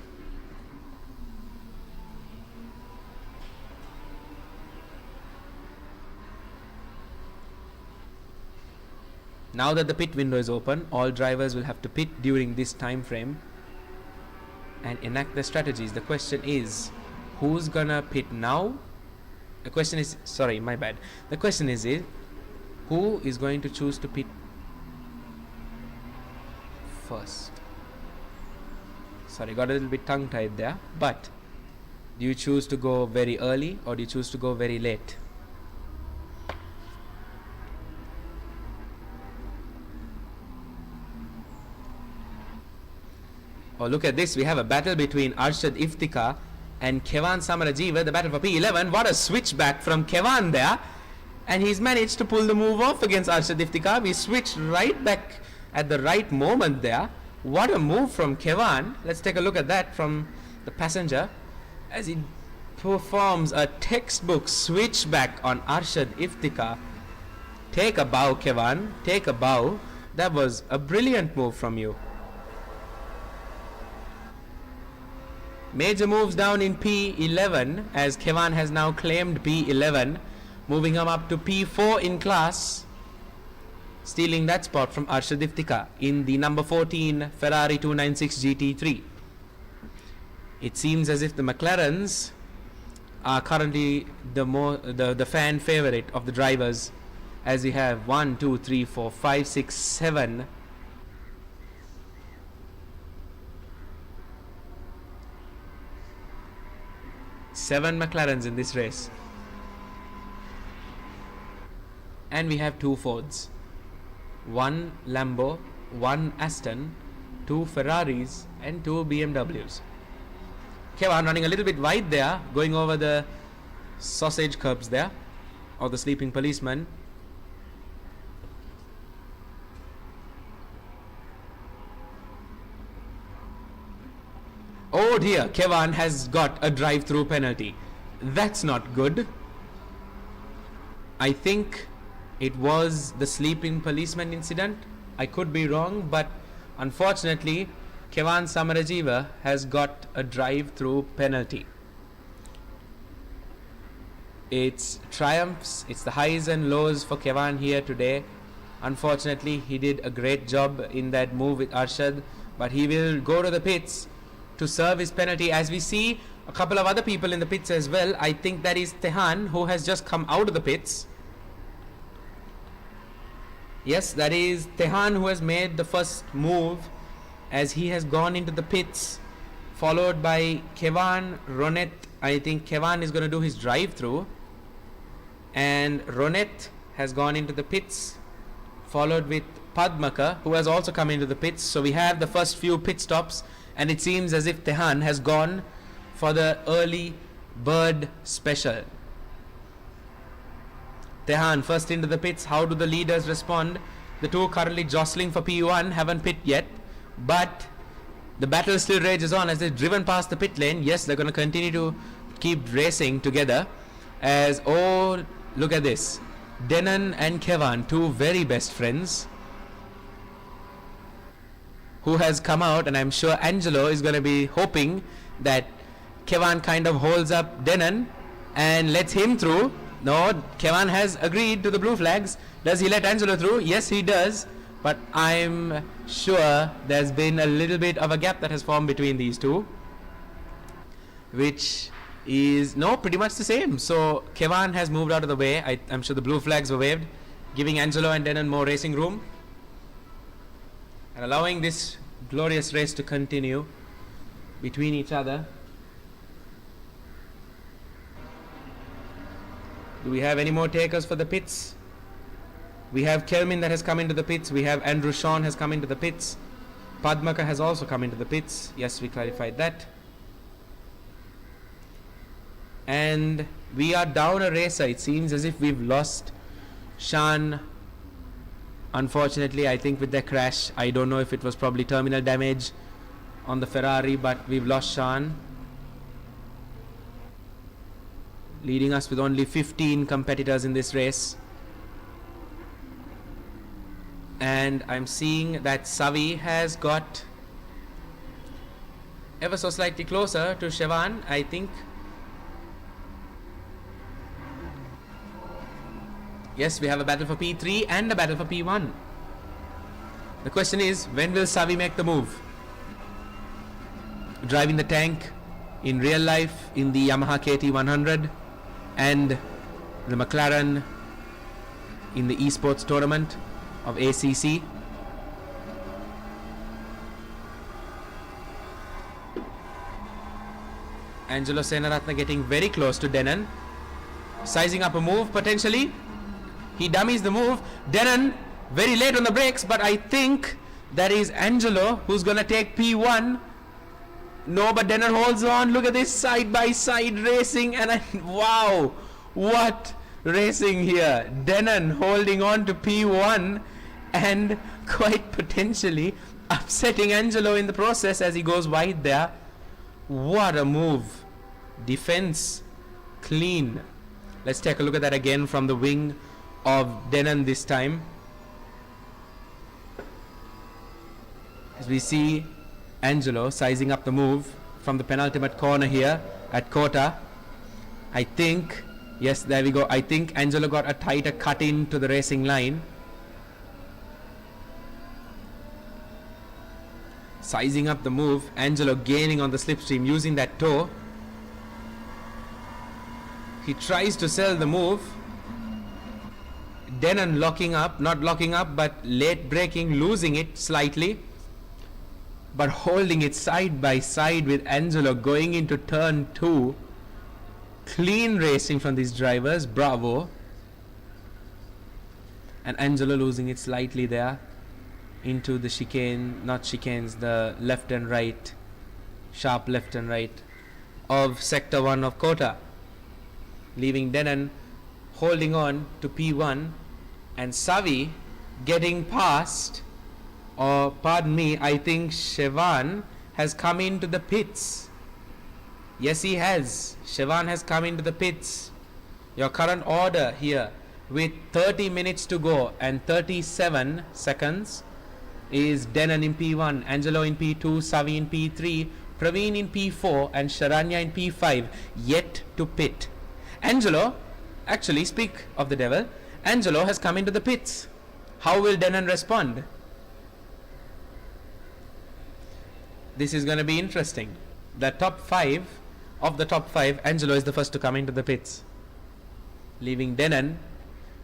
Now that the pit window is open, all drivers will have to pit during this time frame and enact their strategies. The question is, who's gonna pit now? The question is, sorry, my bad. The question is who is going to choose to pit first? Sorry, got a little bit tongue tied there. But do you choose to go very early or do you choose to go very late? Oh, look at this. We have a battle between Arshad Iftikhar and Kevan Samarajiva, the battle for P11. What a switchback from Kevan there. And he's managed to pull the move off against Arshad Iftikhar. We switched right back at the right moment there. What a move from Kevan. Let's take a look at that from the passenger as he performs a textbook switchback on Arshad Iftikhar. Take a bow, Kevan. Take a bow. That was a brilliant move from you. Major moves down in P11 as Kevan has now claimed P11, moving him up to P4 in class, stealing that spot from Arshad Iftikhar in the number 14 Ferrari 296 GT3. It seems as if the McLarens are currently the fan favorite of the drivers, as we have 1, 2, 3, 4, 5, 6, 7 McLarens in this race, and we have 2 Fords, 1 Lambo, 1 Aston, 2 Ferraris and 2 BMWs. Kevan running a little bit wide there, going over the sausage curbs there, or the sleeping policeman. Oh dear, Kevan has got a drive-through penalty. That's not good. I think it was the sleeping policeman incident. I could be wrong, but unfortunately, Kevan Samarajiva has got a drive-through penalty. It's triumphs, it's the highs and lows for Kevan here today. Unfortunately, he did a great job in that move with Arshad, but he will go to the pits to serve his penalty, as we see a couple of other people in the pits as well. I think that is Tehan, who has just come out of the pits. Yes, that is Tehan who has made the first move, as he has gone into the pits, followed by Kevan, Ronet. I think Kevan is going to do his drive-through, and Ronet has gone into the pits, followed with Padmaka, who has also come into the pits. So we have the first few pit stops, and it seems as if Tehan has gone for the early bird special. Tehan first into the pits. How do the leaders respond? The two currently jostling for P1 haven't pit yet, but the battle still rages on as they've driven past the pit lane. Yes, they're going to continue to keep racing together, as, oh, look at this, Denan and Kevan, two very best friends, who has come out, and I'm sure Angelo is going to be hoping that Kevan kind of holds up Denan and lets him through. No, Kevan has agreed to the blue flags. Does he let Angelo through? Yes, he does, but I'm sure there's been a little bit of a gap that has formed between these two. which is pretty much the same. So Kevan has moved out of the way. I'm sure the blue flags were waved, giving Angelo and Denon more racing room and allowing this glorious race to continue between each other. Do we have any more takers for the pits? We have Kelmin that has come into the pits. We have Andrew Sean has come into the pits. Padmaka has also come into the pits. Yes, we clarified that. And we are down a racer. It seems as if we've lost Shan. Unfortunately, I think with the crash, I don't know if it was probably terminal damage on the Ferrari, but we've lost Shan, leading us with only 15 competitors in this race. And I'm seeing that Savi has got ever so slightly closer to Shevan, I think. Yes, we have a battle for P3 and a battle for P1. The question is, when will Savi make the move? Driving the tank in real life in the Yamaha KT100 and the McLaren in the esports tournament of ACC. Angelo Senaratne getting very close to Denon, sizing up a move potentially. He dummies the move. Denon very late on the brakes, but I think that is Angelo who's gonna take P1. No, but Denon holds on. Look at this side by side racing, and wow, what racing here. Denon holding on to P1 and quite potentially upsetting Angelo in the process as he goes wide there. What a move. Defense clean. Let's take a look at that again from the wing of Denon this time, as we see Angelo sizing up the move from the penultimate corner here at COTA. I think, yes, there we go. I think Angelo got a tighter cut into the racing line. Sizing up the move, Angelo gaining on the slipstream, using that toe. He tries to sell the move. Denon locking up, not locking up, but late braking, losing it slightly, but holding it side by side with Angelo going into turn 2. Clean racing from these drivers, bravo. And Angelo losing it slightly there into the chicane, not chicanes, the left and right, sharp left and right of sector 1 of COTA, leaving Denon holding on to P1 and Savi getting past, or pardon me, I think Shevan has come into the pits. Yes, he has. Shevan has come into the pits. Your current order here with 30 minutes to go and 37 seconds is Denon in P1, Angelo in P2, Savi in P3, Praveen in P4 and Sharanya in P5, yet to pit. Angelo, actually, speak of the devil, Angelo has come into the pits. How will Denon respond? This is going to be interesting. The top 5, of the top 5, Angelo is the first to come into the pits, leaving Denon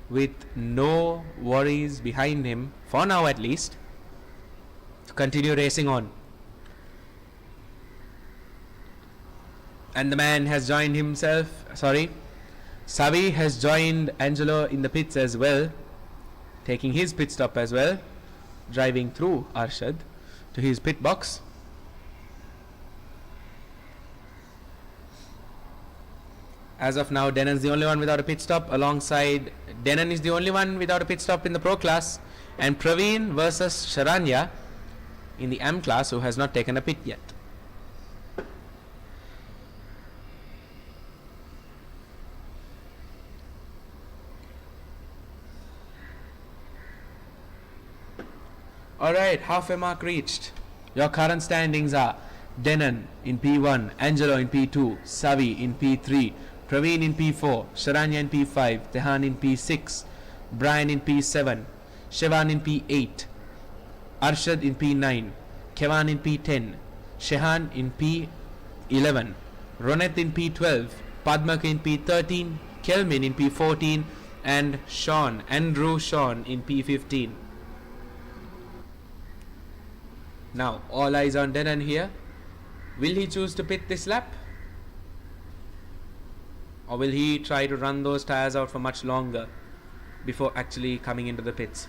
with no worries behind him, for now at least, to continue racing on. And the man has joined himself, Savi has joined Angelo in the pits as well, taking his pit stop as well, driving through Arshad to his pit box. As of now, Denon's the only one without a pit stop. Alongside Denon is the only one without a pit stop in the Pro class, and Praveen versus Sharanya in the M class, who has not taken a pit yet. Alright, halfway mark reached. Your current standings are Denon in P1, Angelo in P2, Savi in P3, Praveen in P4, Sharanya in P5, Tehan in P6, Brian in P7, Shevan in P8, Arshad in P9, Kevan in P10, Shehan in P11, Roneth in P12, Padmak in P13, Kelmin in P14, and Andrew Sean in P15. Now all eyes on Denon here. Will he choose to pit this lap? Or will he try to run those tyres out for much longer before actually coming into the pits?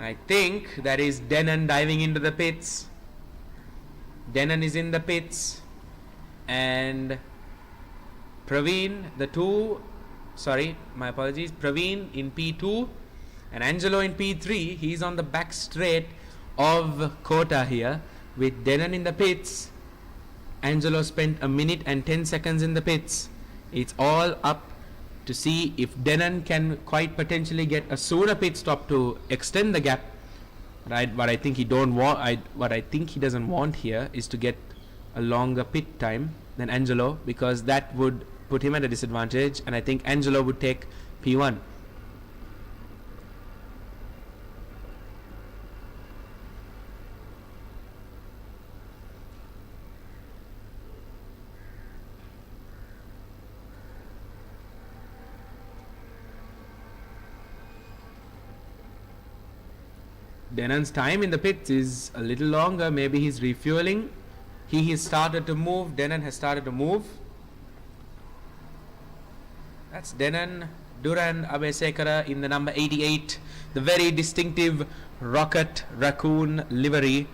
I think that is Denon diving into the pits. Denon is in the pits, and Praveen, Praveen in P2 and Angelo in P3. He's on the back straight of COTA here with Denon in the pits. Angelo spent 1 minute and 10 seconds in the pits. It's all up to see if Denon can quite potentially get a sooner pit stop to extend the gap. Right, what I think he doesn't want here is to get a longer pit time than Angelo, because that would put him at a disadvantage, and I think Angelo would take P1. Denon's time in the pits is a little longer. Maybe he's refueling. He has started to move. Denon has started to move. That's Denon Duran Abesekara in the number 88. The very distinctive rocket raccoon livery.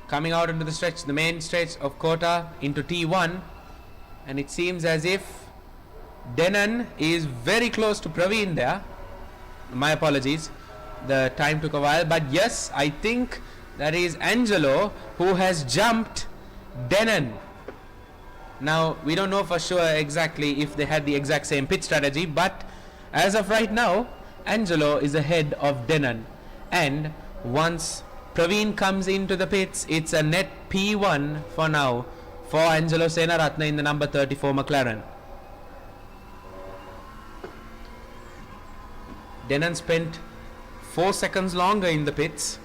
Coming out into the stretch, the main stretch of COTA into T1. And it seems as if Denon is very close to Praveen there. My apologies, the time took a while, but yes, I think that is Angelo who has jumped Denon. Now we don't know for sure exactly if they had the exact same pit strategy, but as of right now, Angelo is ahead of Denon, and once Praveen comes into the pits, it's a net P1 for now for Angelo Senaratne in the number 34 McLaren. Denon spent 4 seconds longer in the pits,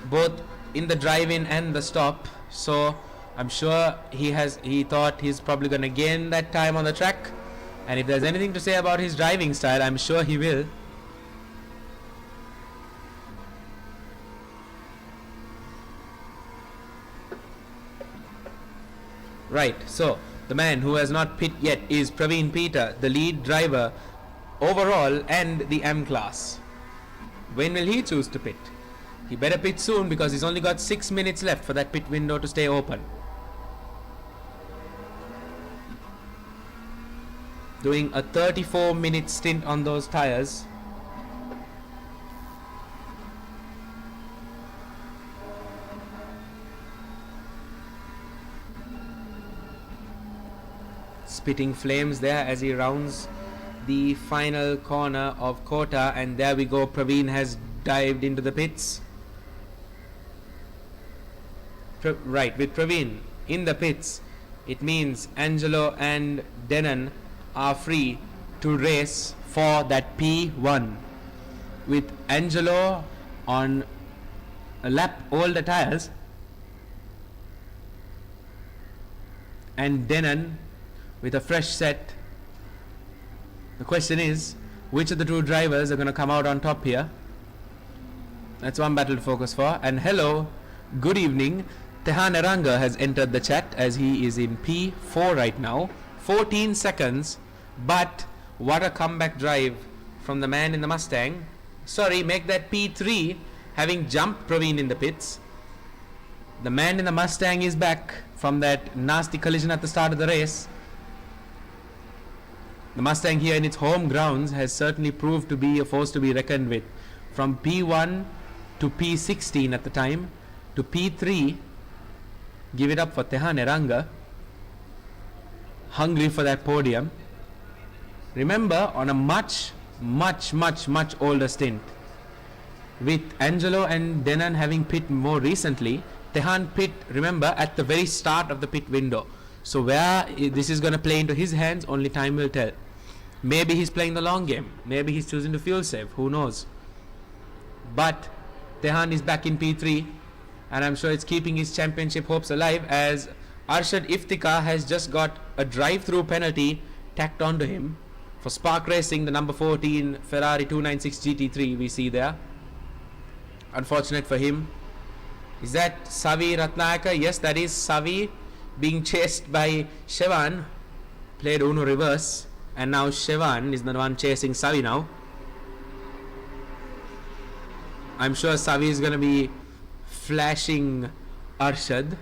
both in the drive-in and the stop, so I'm sure he thought he's probably going to gain that time on the track, and if there's anything to say about his driving style, I'm sure he will. Right, so the man who has not pit yet is Praveen Peter, the lead driver overall and the M class. When will he choose to pit? He better pit soon, because he's only got 6 minutes left for that pit window to stay open. Doing a 34-minute stint on those tires. Spitting flames there as he rounds the final corner of COTA, and there we go, Praveen has dived into the pits. Right, with Praveen in the pits, it means Angelo and Denon are free to race for that P1. With Angelo on a lap older tires and Denon with a fresh set. The question is, which of the two drivers are going to come out on top here? That's one battle to focus for. And hello, good evening. Tehan Eranga has entered the chat as he is in P4 right now. 14 seconds, but what a comeback drive from the man in the Mustang. Sorry, make that P3, having jumped Praveen in the pits. The man in the Mustang is back from that nasty collision at the start of the race. The Mustang here in its home grounds has certainly proved to be a force to be reckoned with. From P1 to P16 at the time to P3, give it up for Tehan Eranga, hungry for that podium. Remember, on a much older stint, with Angelo and Denon having pit more recently, Tehan pit, remember, at the very start of the pit window. So where this is going to play into his hands, only time will tell. Maybe he's playing the long game. Maybe he's choosing to fuel save. Who knows? But Tehan is back in P3, and I'm sure it's keeping his championship hopes alive, as Arshad Iftikhar has just got a drive-through penalty tacked onto him for Spark Racing, the number 14 Ferrari 296 GT3 we see there. Unfortunate for him. Is that Savi Ratnayaka? Yes, that is Savi being chased by Shevan. Played Uno reverse, and now Shevan is the one chasing Savi now. I'm sure Savi is going to be flashing Arshad.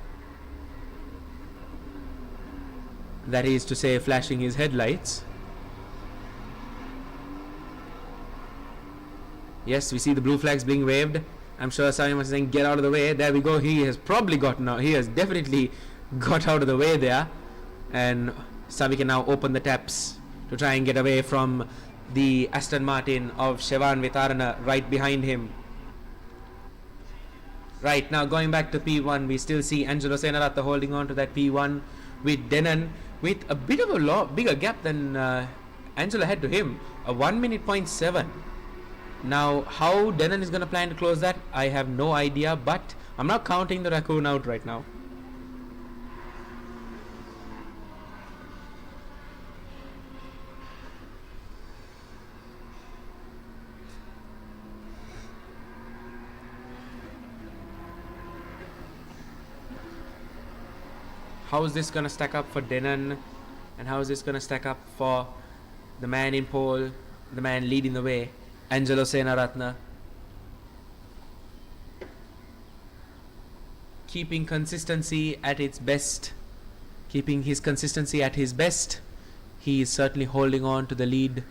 That is to say, flashing his headlights. Yes, we see the blue flags being waved. I'm sure Savi was saying, get out of the way. There we go. He has probably gotten out. He has definitely got out of the way there. And Savi can now open the taps to try and get away from the Aston Martin of Shevan Vitarana right behind him. Right, now going back to P1, we still see Angelo Senaratha holding on to that P1 with Denon with a bit of a bigger gap than Angelo had to him. A 1 minute point 7. Now, how Denon is going to plan to close that, I have no idea, but I'm not counting the raccoon out right now. How is this going to stack up for Denon, and how is this going to stack up for the man in pole, the man leading the way, Angelo Senaratna? Keeping consistency at its best, keeping his consistency at his best, he is certainly holding on to the lead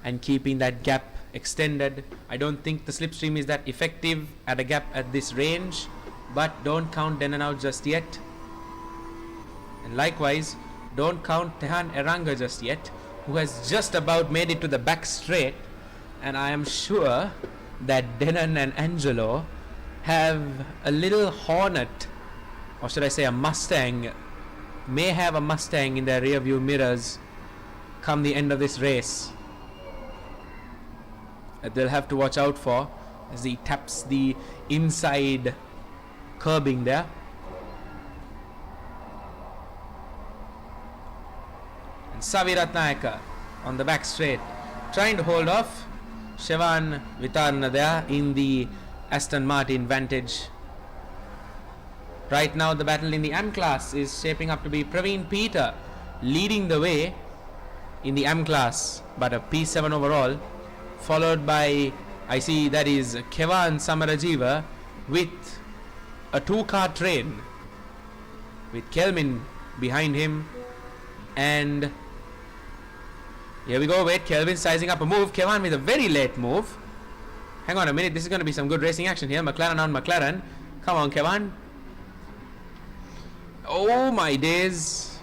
and keeping that gap extended. I don't think the slipstream is that effective at a gap at this range, but don't count Denon out just yet. And likewise, don't count Tehan Eranga just yet, who has just about made it to the back straight. And I am sure that Denon and Angelo have a little Hornet, or should I say a Mustang, may have a Mustang in their rear view mirrors come the end of this race, that they'll have to watch out for as he taps the inside curbing there. Savi Ratnayaka on the back straight, trying to hold off Shevan Vitarana there in the Aston Martin Vantage. Right now the battle in the M class is shaping up to be Praveen Peter leading the way in the M class, but a P7 overall, followed by, I see that is Kevan Samarajiva with a 2-car train with Kelvin behind him. And here we go. Wait, Kelvin sizing up a move. Kevan with a very late move. Hang on a minute. This is going to be some good racing action here. McLaren on McLaren. Come on, Kevan. Oh my days.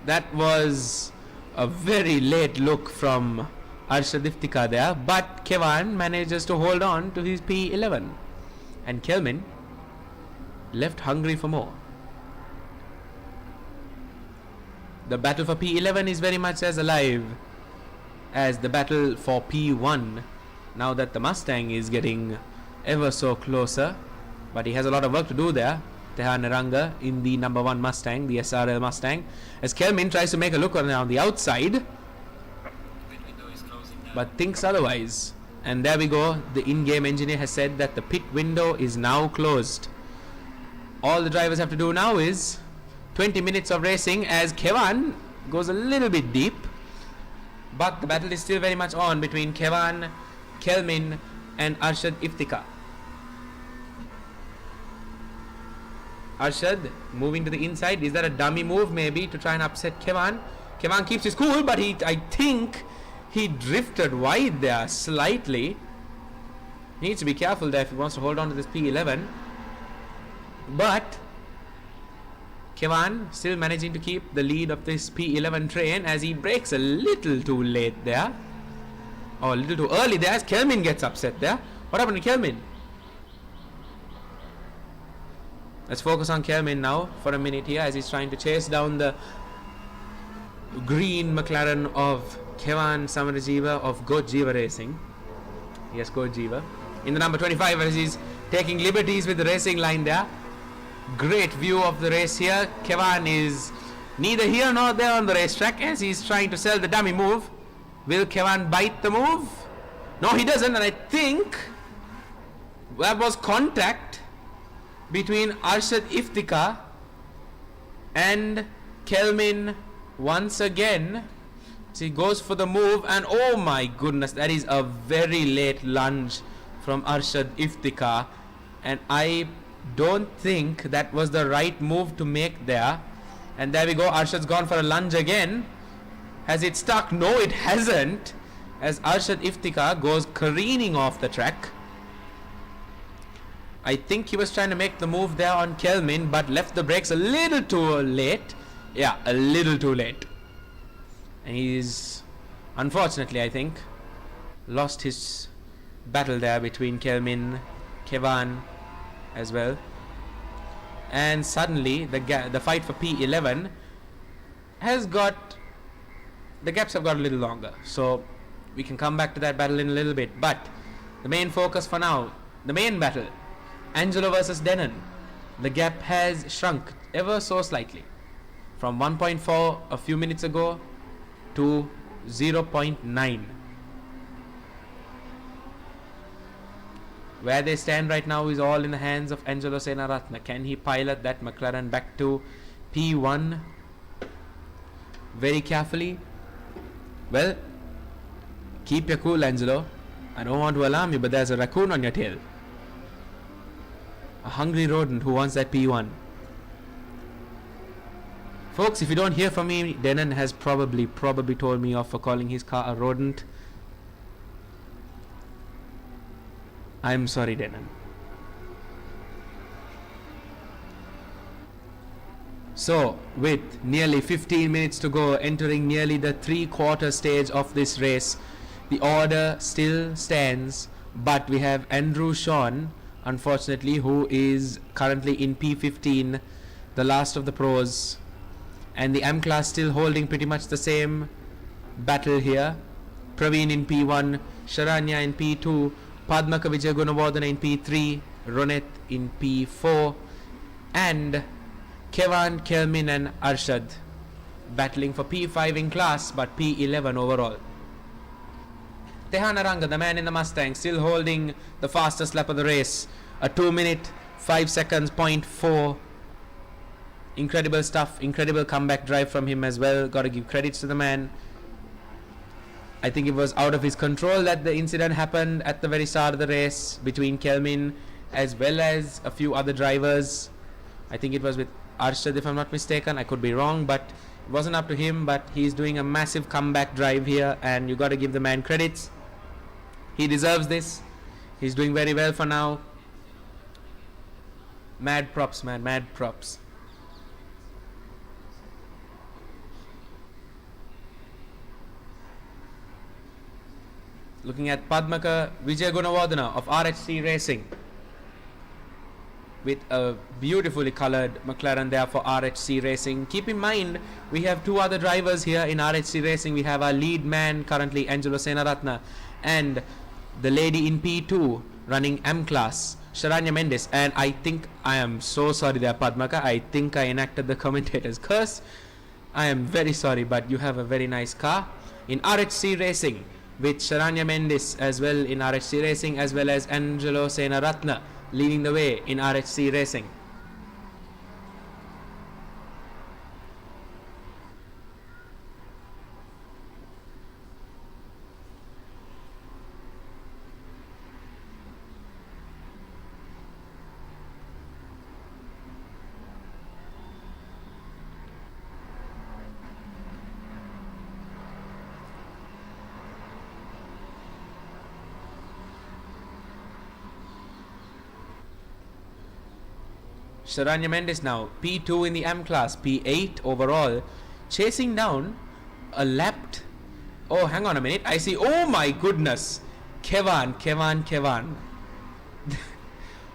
That was a very late look from Arshad Iftikhar there. But Kevan manages to hold on to his P11. And Kelvin left hungry for more. The battle for P11 is very much as alive as the battle for P1, now that the Mustang is getting ever so closer, but he has a lot of work to do there. Tehan Eranga in the number 1 Mustang, the SRL Mustang, as Kelvin tries to make a look on the outside, but thinks otherwise. And there we go, the in-game engineer has said that the pit window is now closed. All the drivers have to do now is 20 minutes of racing, as Kevan goes a little bit deep, but the battle is still very much on between Kevan, Kelvin and Arshad Iftikhar. Arshad moving to the inside. Is that a dummy move maybe to try and upset Kevan? Kevan keeps his cool, but I think he drifted wide there slightly. He needs to be careful there if he wants to hold on to this P11. But Kevan still managing to keep the lead of this P11 train, as he breaks a little too late there, or a little too early there, as Kelvin gets upset there. What happened to Kelvin? Let's focus on Kelvin now for a minute here, as he's trying to chase down the green McLaren of Kevan Samarajiva of Goat Jiva Racing. Yes, Goat Jiva. In the number 25, as he's taking liberties with the racing line there. Great view of the race here. Kevan is neither here nor there on the racetrack as he's trying to sell the dummy move. Will Kevan bite the move? No, he doesn't, and I think there was contact between Arshad Iftikhar and Kelmin once again. So he goes for the move, and oh my goodness, that is a very late lunge from Arshad Iftikhar, and I don't think that was the right move to make there. And there we go, Arshad's gone for a lunge again. Has it stuck? No, it hasn't, as Arshad Iftikhar goes careening off the track. I think he was trying to make the move there on Kelmin, but left the brakes a little too late. Yeah, a little too late. And he's, unfortunately, I think, lost his battle there between Kelmin, Kevan as well. And suddenly, the fight for P11 has got, the gaps have got a little longer. So, we can come back to that battle in a little bit. But, the main focus for now, the main battle, Angelo versus Denon. The gap has shrunk ever so slightly. From 1.4 a few minutes ago to 0.9. Where they stand right now is all in the hands of Angelo Senaratne. Can he pilot that McLaren back to P1 very carefully? Well, keep your cool, Angelo. I don't want to alarm you, but there's a raccoon on your tail. A hungry rodent who wants that P1. Folks, if you don't hear from me, Denon has probably told me off for calling his car a rodent. I'm sorry, Denon. So, with nearly 15 minutes to go, entering nearly the 3/4 stage of this race, the order still stands, but we have Andrew Sean, unfortunately, who is currently in P15, the last of the pros, and the M class still holding pretty much the same battle here. Praveen in P1, Sharanya in P2, Padmaka Vijay Gunawardana in P3, Ronet in P4, and Kevan, Kelmin and Arshad battling for P5 in class, but P11 overall. Tehanaranga, the man in the Mustang, still holding the fastest lap of the race. A 2 minute, 5 seconds, 0.4. Incredible stuff, incredible comeback drive from him as well. Got to give credits to the man. I think it was out of his control that the incident happened at the very start of the race between Kelmin as well as a few other drivers. I think it was with Arshad, if I'm not mistaken. I could be wrong, but it wasn't up to him. But he's doing a massive comeback drive here, and you got to give the man credits. He deserves this. He's doing very well for now. Mad props, man, mad props. Looking at Padmaka Vijay Gunawardana of RHC Racing with a beautifully colored McLaren there for RHC Racing. Keep in mind, we have two other drivers here in RHC Racing. We have our lead man currently, Angelo Senaratne, and the lady in P2 running M class, Sharanya Mendes. And I think, I am so sorry there, Padmaka, I think I enacted the commentator's curse. I am very sorry, but you have a very nice car in RHC Racing, with Sharanya Mendes as well in RHC Racing, as well as Angelo Senaratne leading the way in RHC Racing. Sharanya Mendes now P2 in the M class, P8 overall, chasing down a lapped. Oh, hang on a minute. I see. Oh my goodness. Kevan.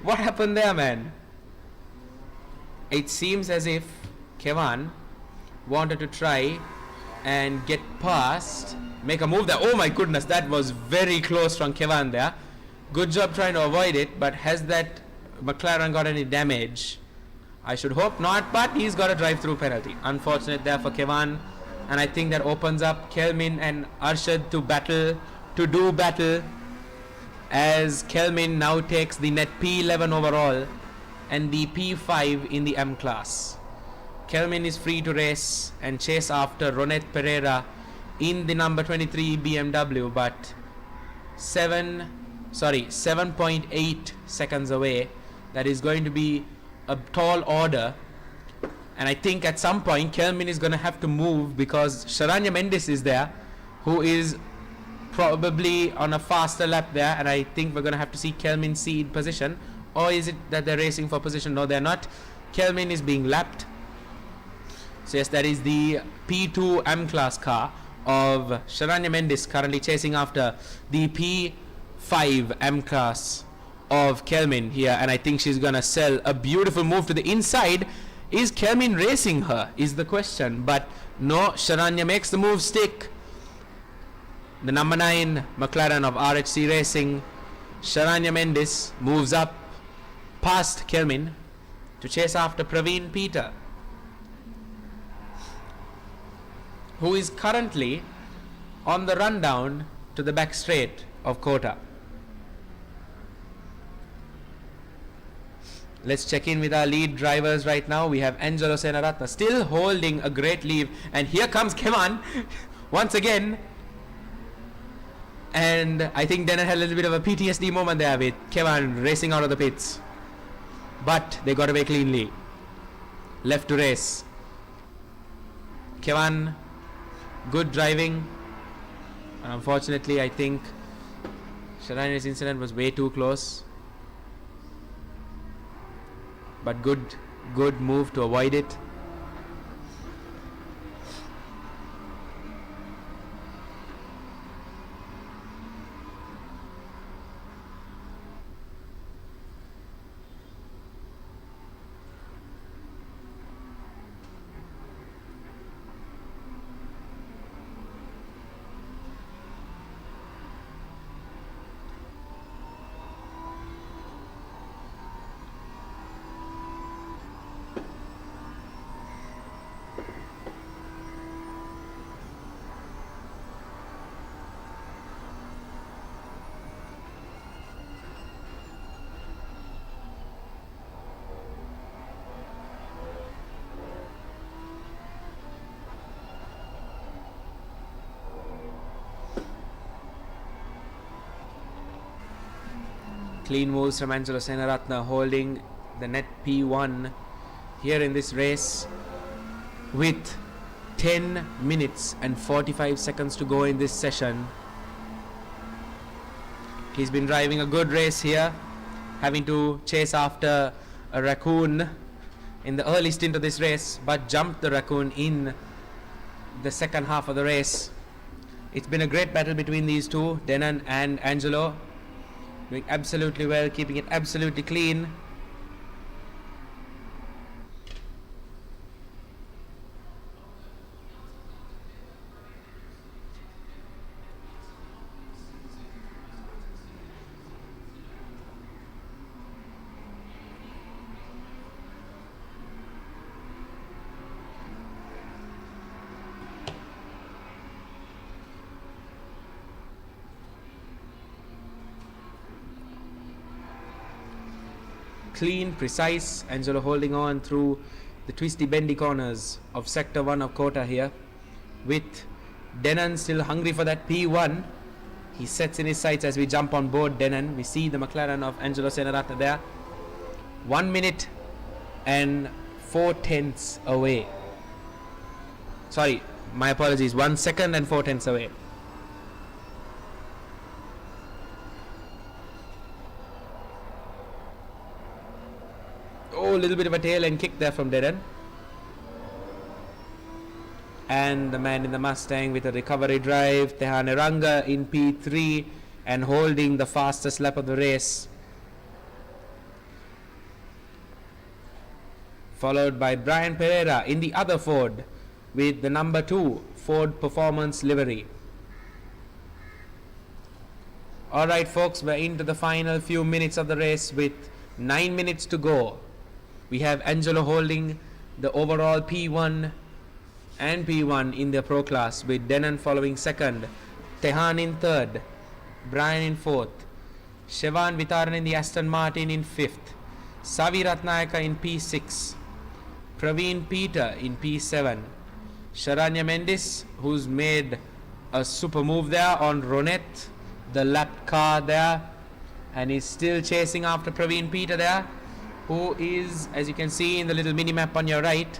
What happened there, man? It seems as if Kevan wanted to try and get past, make a move there. Oh my goodness, that was very close from Kevan there. Good job trying to avoid it, but has that McLaren got any damage? I should hope not, but he's got a drive-through penalty. Unfortunate there for Kevan, and I think that opens up Kelmin and Arshad to do battle, as Kelmin now takes the net P11 overall and the P5 in the M class. Kelmin is free to race and chase after Ronet Pereira in the number 23 BMW, but 7.8 seconds away. That is going to be a tall order, and I think at some point Kelmin is going to have to move, because Sharanya Mendes is there, who is probably on a faster lap there, and I think we're going to have to see Kelmin cede position. Or is it that they're racing for position? No, they're not. Kelmin is being lapped. So yes, that is the P2 M class car of Sharanya Mendes, currently chasing after the P5 M class of Kelmin here, and I think she's gonna sell a beautiful move to the inside. Is Kelmin racing her is the question, but no, Sharanya makes the move stick. The number 9 McLaren of RHC Racing, Sharanya Mendes, moves up past Kelmin to chase after Praveen Peter, who is currently on the rundown to the back straight of COTA. Let's check in with our lead drivers right now. We have Angelo Senaratna still holding a great lead, and here comes Kevan once again. And I think Denner had a little bit of a PTSD moment there with Kevan racing out of the pits, but they got away cleanly. Left to race. Kevan, good driving. Unfortunately, I think Sharanya's incident was way too close, but good move to avoid it. Clean moves from Angelo Senaratna, holding the net P1 here in this race with 10 minutes and 45 seconds to go in this session. He's been driving a good race here, having to chase after a raccoon in the early stint of this race, but jumped the raccoon in the second half of the race. It's been a great battle between these two, Denan and Angelo. Doing absolutely well, keeping it absolutely clean. Clean, precise. Angelo holding on through the twisty bendy corners of sector 1 of COTA here, with Denan still hungry for that P1. He sets in his sights as we jump on board Denan. We see the McLaren of Angelo Senaratna there. 1 minute and 4/10 away. Sorry, my apologies. 1 second and 4/10 away. Oh, a little bit of a tail end kick there from Denan. And the man in the Mustang with a recovery drive, Tehane Ranga in P3 and holding the fastest lap of the race. Followed by Brian Pereira in the other Ford with the number 2 Ford Performance livery. Alright folks, we're into the final few minutes of the race with 9 minutes to go. We have Angelo holding the overall P1 and P1 in the pro class, with Denon following second, Tehan in third, Brian in fourth, Shevan Vitaran in the Aston Martin in fifth, Savi Ratnayaka in P6, Praveen Peter in P7, Sharanya Mendis, who's made a super move there on Ronette, the lap car there, and is still chasing after Praveen Peter there, who is, as you can see in the little mini map on your right,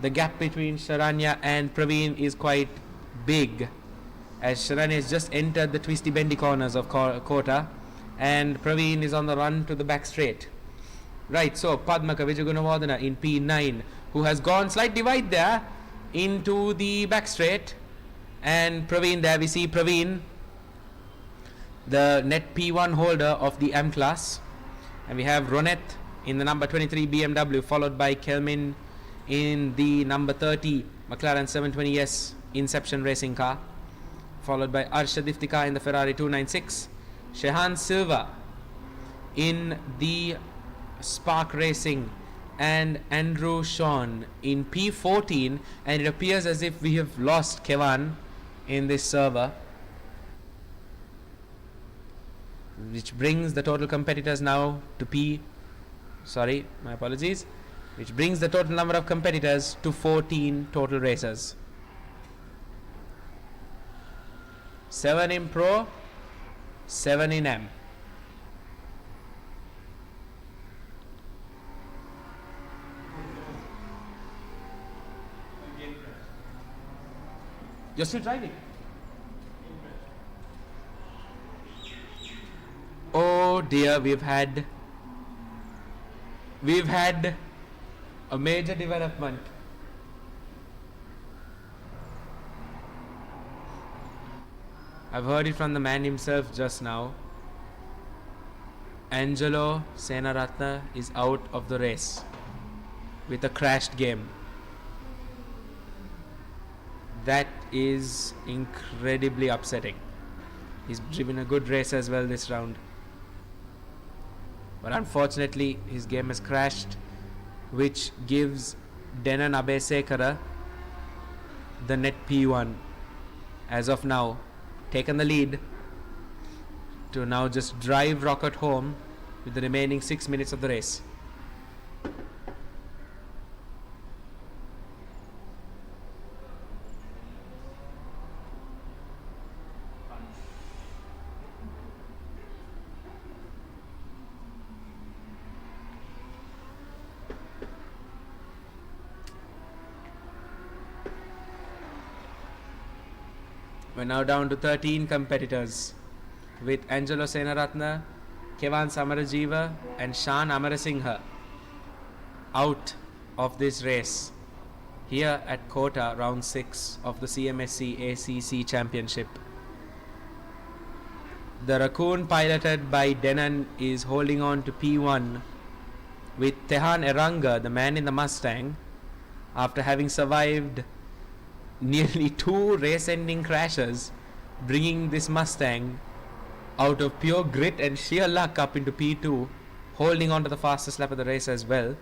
the gap between Sharanya and Praveen is quite big, as Sharanya has just entered the twisty bendy corners of COTA and Praveen is on the run to the back straight. Right, so Padmaka Vijayagunawardana in P9, who has gone slightly wide there into the back straight, and Praveen there, we see Praveen, the net P1 holder of the M class, and we have Ronette in the number 23 BMW, followed by Kelmin in the number 30 McLaren 720S Inception racing car, followed by Arshad Iftikhar in the Ferrari 296, Shehan Silva in the Spark Racing, and Andrew Sean in P14, and it appears as if we have lost Kevan in this server, which brings the total competitors now to which brings the total number of competitors to 14 total racers. 7 in Pro, 7 in M. You're still driving? Oh dear, we've had a major development. I've heard it from the man himself just now. Angelo Senaratne is out of the race with a crashed game. That is incredibly upsetting. He's driven a good race as well this round, but unfortunately his game has crashed, which gives Denan Abesekara the net P1 as of now, taken the lead to now just drive Rocket home with the remaining 6 minutes of the race. We're now down to 13 competitors, with Angelo Senaratne, Kevan Samarajiva and Shan Amarasinghe out of this race here at COTA round 6 of the CMSC ACC Championship. The Raccoon, piloted by Denan, is holding on to P1 with Tehan Eranga, the man in the Mustang, after having survived nearly 2 race-ending crashes, bringing this Mustang out of pure grit and sheer luck up into P2, holding on to the fastest lap of the race as well,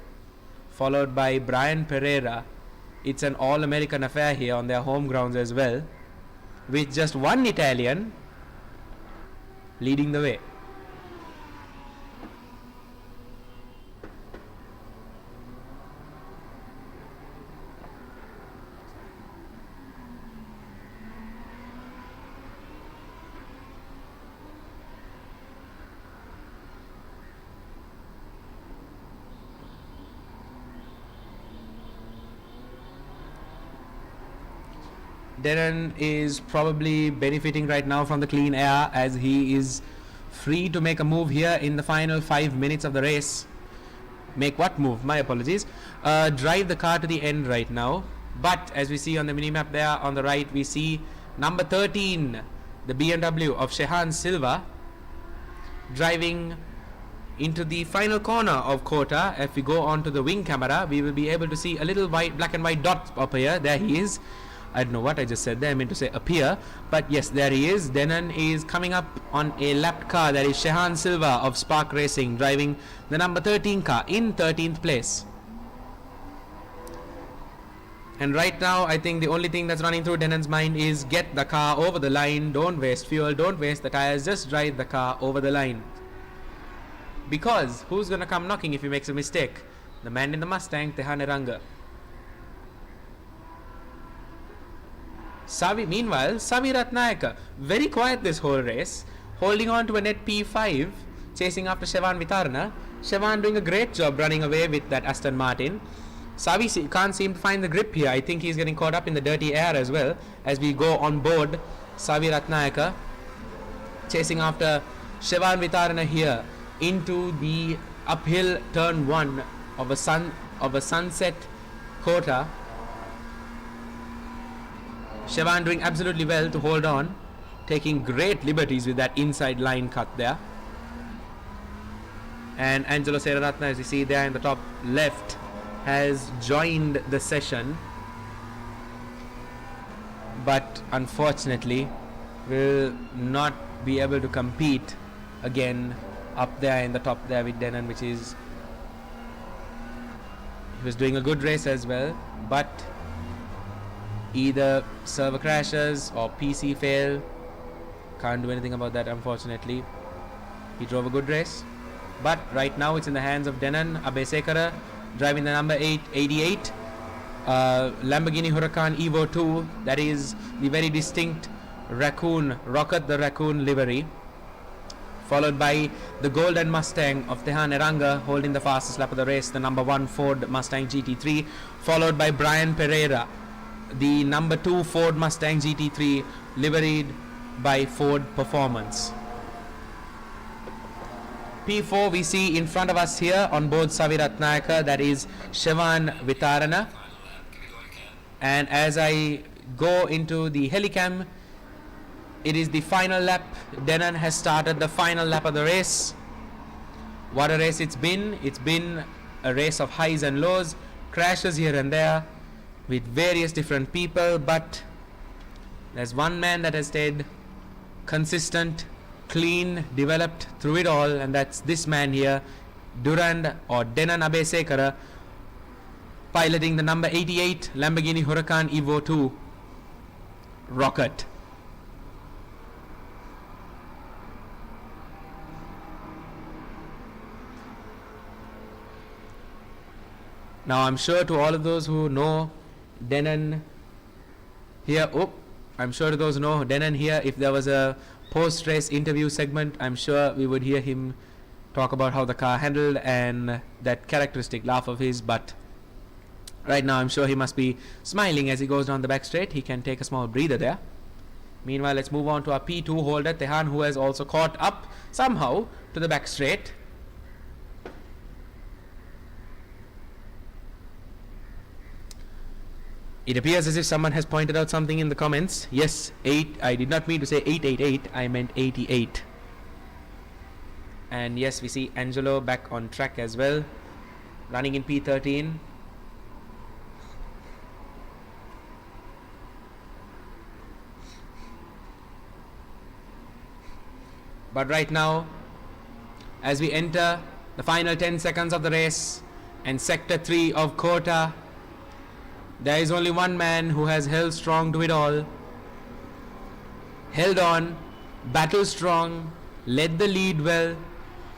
followed by Brian Pereira. It's an all-American affair here on their home grounds as well, with just one Italian leading the way. Denan is probably benefiting right now from the clean air, as he is free to make a move here in the final 5 minutes of the race. Make what move? My apologies. Drive the car to the end right now. But as we see on the minimap there on the right, we see number 13, the BMW of Shehan Silva, driving into the final corner of COTA. If we go on to the wing camera, we will be able to see a little white, black and white dot up here. There he is. I don't know what I just said there. I meant to say appear. But yes, there he is. Denon is coming up on a lapped car. That is Shehan Silva of Spark Racing driving the number 13 car in 13th place. And right now, I think the only thing that's running through Denon's mind is get the car over the line. Don't waste fuel. Don't waste the tires. Just drive the car over the line. Because who's going to come knocking if he makes a mistake? The man in the Mustang, Tehan Eranga. Meanwhile, Savi Ratnayaka, very quiet this whole race, holding on to a net P5, chasing after Shevan Vitarna. Shevan doing a great job running away with that Aston Martin. Savi can't seem to find the grip here. I think he's getting caught up in the dirty air as well as we go on board. Savi Ratnayaka chasing after Shevan Vitarna here into the uphill turn 1 of a sunset COTA. Shevan doing absolutely well to hold on, taking great liberties with that inside line cut there. And Angelo Seraratna, as you see there in the top left, has joined the session, but unfortunately will not be able to compete again up there in the top there with Denon, which is, he was doing a good race as well, but either server crashes or PC fail. Can't do anything about that, unfortunately. He drove a good race, but right now it's in the hands of Denon Abesekara driving the number 88 Lamborghini Huracan Evo 2. That is the very distinct raccoon, Rocket the Raccoon livery, followed by the golden Mustang of Tehan Eranga holding the fastest lap of the race, the number 1 Ford Mustang GT3, followed by Brian Pereira, the number 2 Ford Mustang GT3 liveried by Ford Performance. P4 we see in front of us here on board Savi Ratnayaka, that is Shevan Vitarana. And as I go into the helicam, it is the final lap. Denon has started the final lap of the race. What a race it's been. It's been a race of highs and lows, crashes here and there with various different people, but there's one man that has stayed consistent, clean, developed through it all, and that's this man here, Durand or Denon Abesekara, piloting the number 88 Lamborghini Huracan Evo 2 Rocket. Now I'm sure to all of those who know Denon here, I'm sure to those who know Denon here, if there was a post-race interview segment, I'm sure we would hear him talk about how the car handled and that characteristic laugh of his, but right now I'm sure he must be smiling as he goes down the back straight. He can take a small breather there. Meanwhile, let's move on to our P2 holder, Tehan, who has also caught up somehow to the back straight. It appears as if someone has pointed out something in the comments. Yes, 8. I did not mean to say 888. I meant 88. And yes, we see Angelo back on track as well, running in P13. But right now, as we enter the final 10 seconds of the race and Sector 3 of COTA, there is only one man who has held strong to it all, held on, battled strong, led the lead well,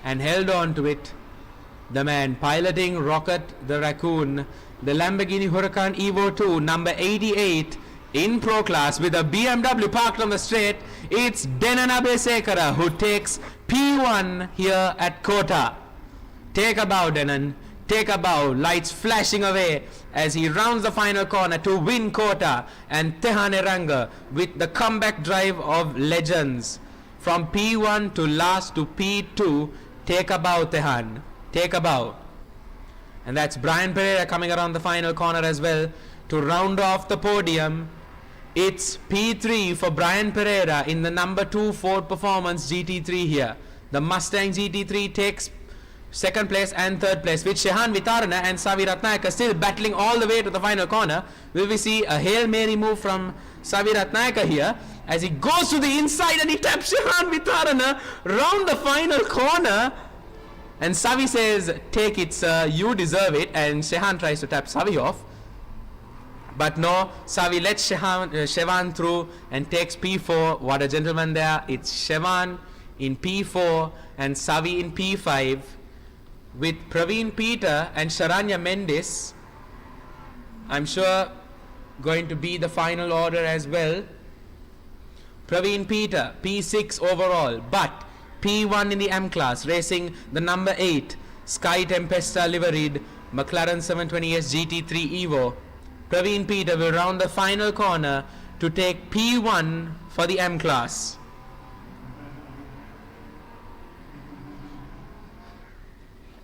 and held on to it. The man piloting Rocket the Raccoon, the Lamborghini Huracan Evo 2, number 88, in Pro Class with a BMW parked on the straight. It's Denon Abesekara who takes P1 here at COTA. Take a bow, Denon. Take a bow. Lights flashing away as he rounds the final corner to win COTA, and Tehan Eranga with the comeback drive of legends from P1 to last to P2. Take a bow, Tehan. Take a bow. And that's Brian Pereira coming around the final corner as well to round off the podium. It's P3 for Brian Pereira in the number 2 Ford Performance GT3 here. The Mustang GT3 takes second place and third place, with Shehan Vitarana and Savi Ratnayaka still battling all the way to the final corner. Will we see a Hail Mary move from Savi Ratnayaka here as he goes to the inside and he taps Shehan Vitarana round the final corner, and Savi says, "Take it, sir, you deserve it," and Shehan tries to tap Savi off. But no, Savi lets Shevan through and takes P4. What a gentleman there. It's Shevan in P4 and Savi in P5, with Praveen Peter and Sharanya Mendes, I'm sure, going to be the final order as well. Praveen Peter, P6 overall, but P1 in the M class, racing the number 8 Sky Tempesta liveried McLaren 720S GT3 Evo. Praveen Peter will round the final corner to take P1 for the M class.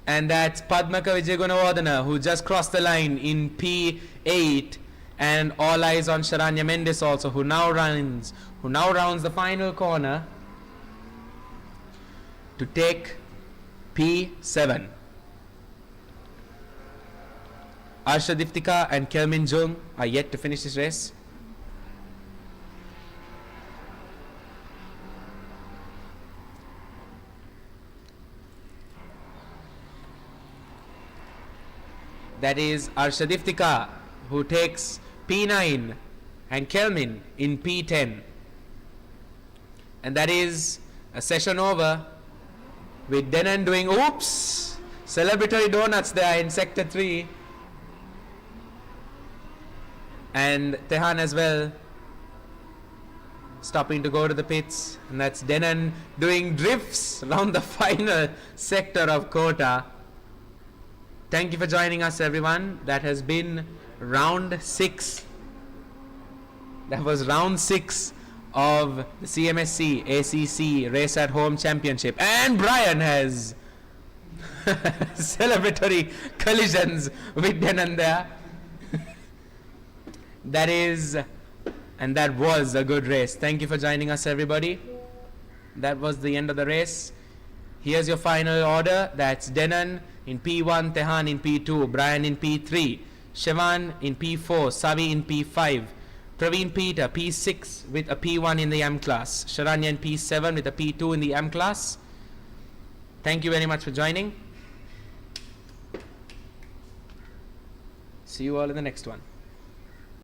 And that's Padmaka Vijayagunawardana, who just crossed the line in P8, and all eyes on Sharanya Mendes also, who now rounds the final corner to take P7. Arsha Diptika and Kelmin Jung are yet to finish this race. That is Arsha Diptika, who takes P9, and Kelmin in P10. And that is a session over, with Denan doing celebratory donuts there in sector 3, and Tehan as well stopping to go to the pits, and that's Denan doing drifts around the final sector of COTA. Thank you for joining us, everyone. That has been round 6. That was round 6 of the CMSC ACC Race at Home Championship. And Brian has celebratory collisions with Denan there. That was a good race. Thank you for joining us, everybody. That was the end of the race. Here's your final order. That's Denan in P1, Tehan in P2, Brian in P3, Shevan in P4, Savi in P5, Praveen Peter P6 with a P1 in the M class, Sharanya in P7 with a P2 in the M class. Thank you very much for joining. See you all in the next one.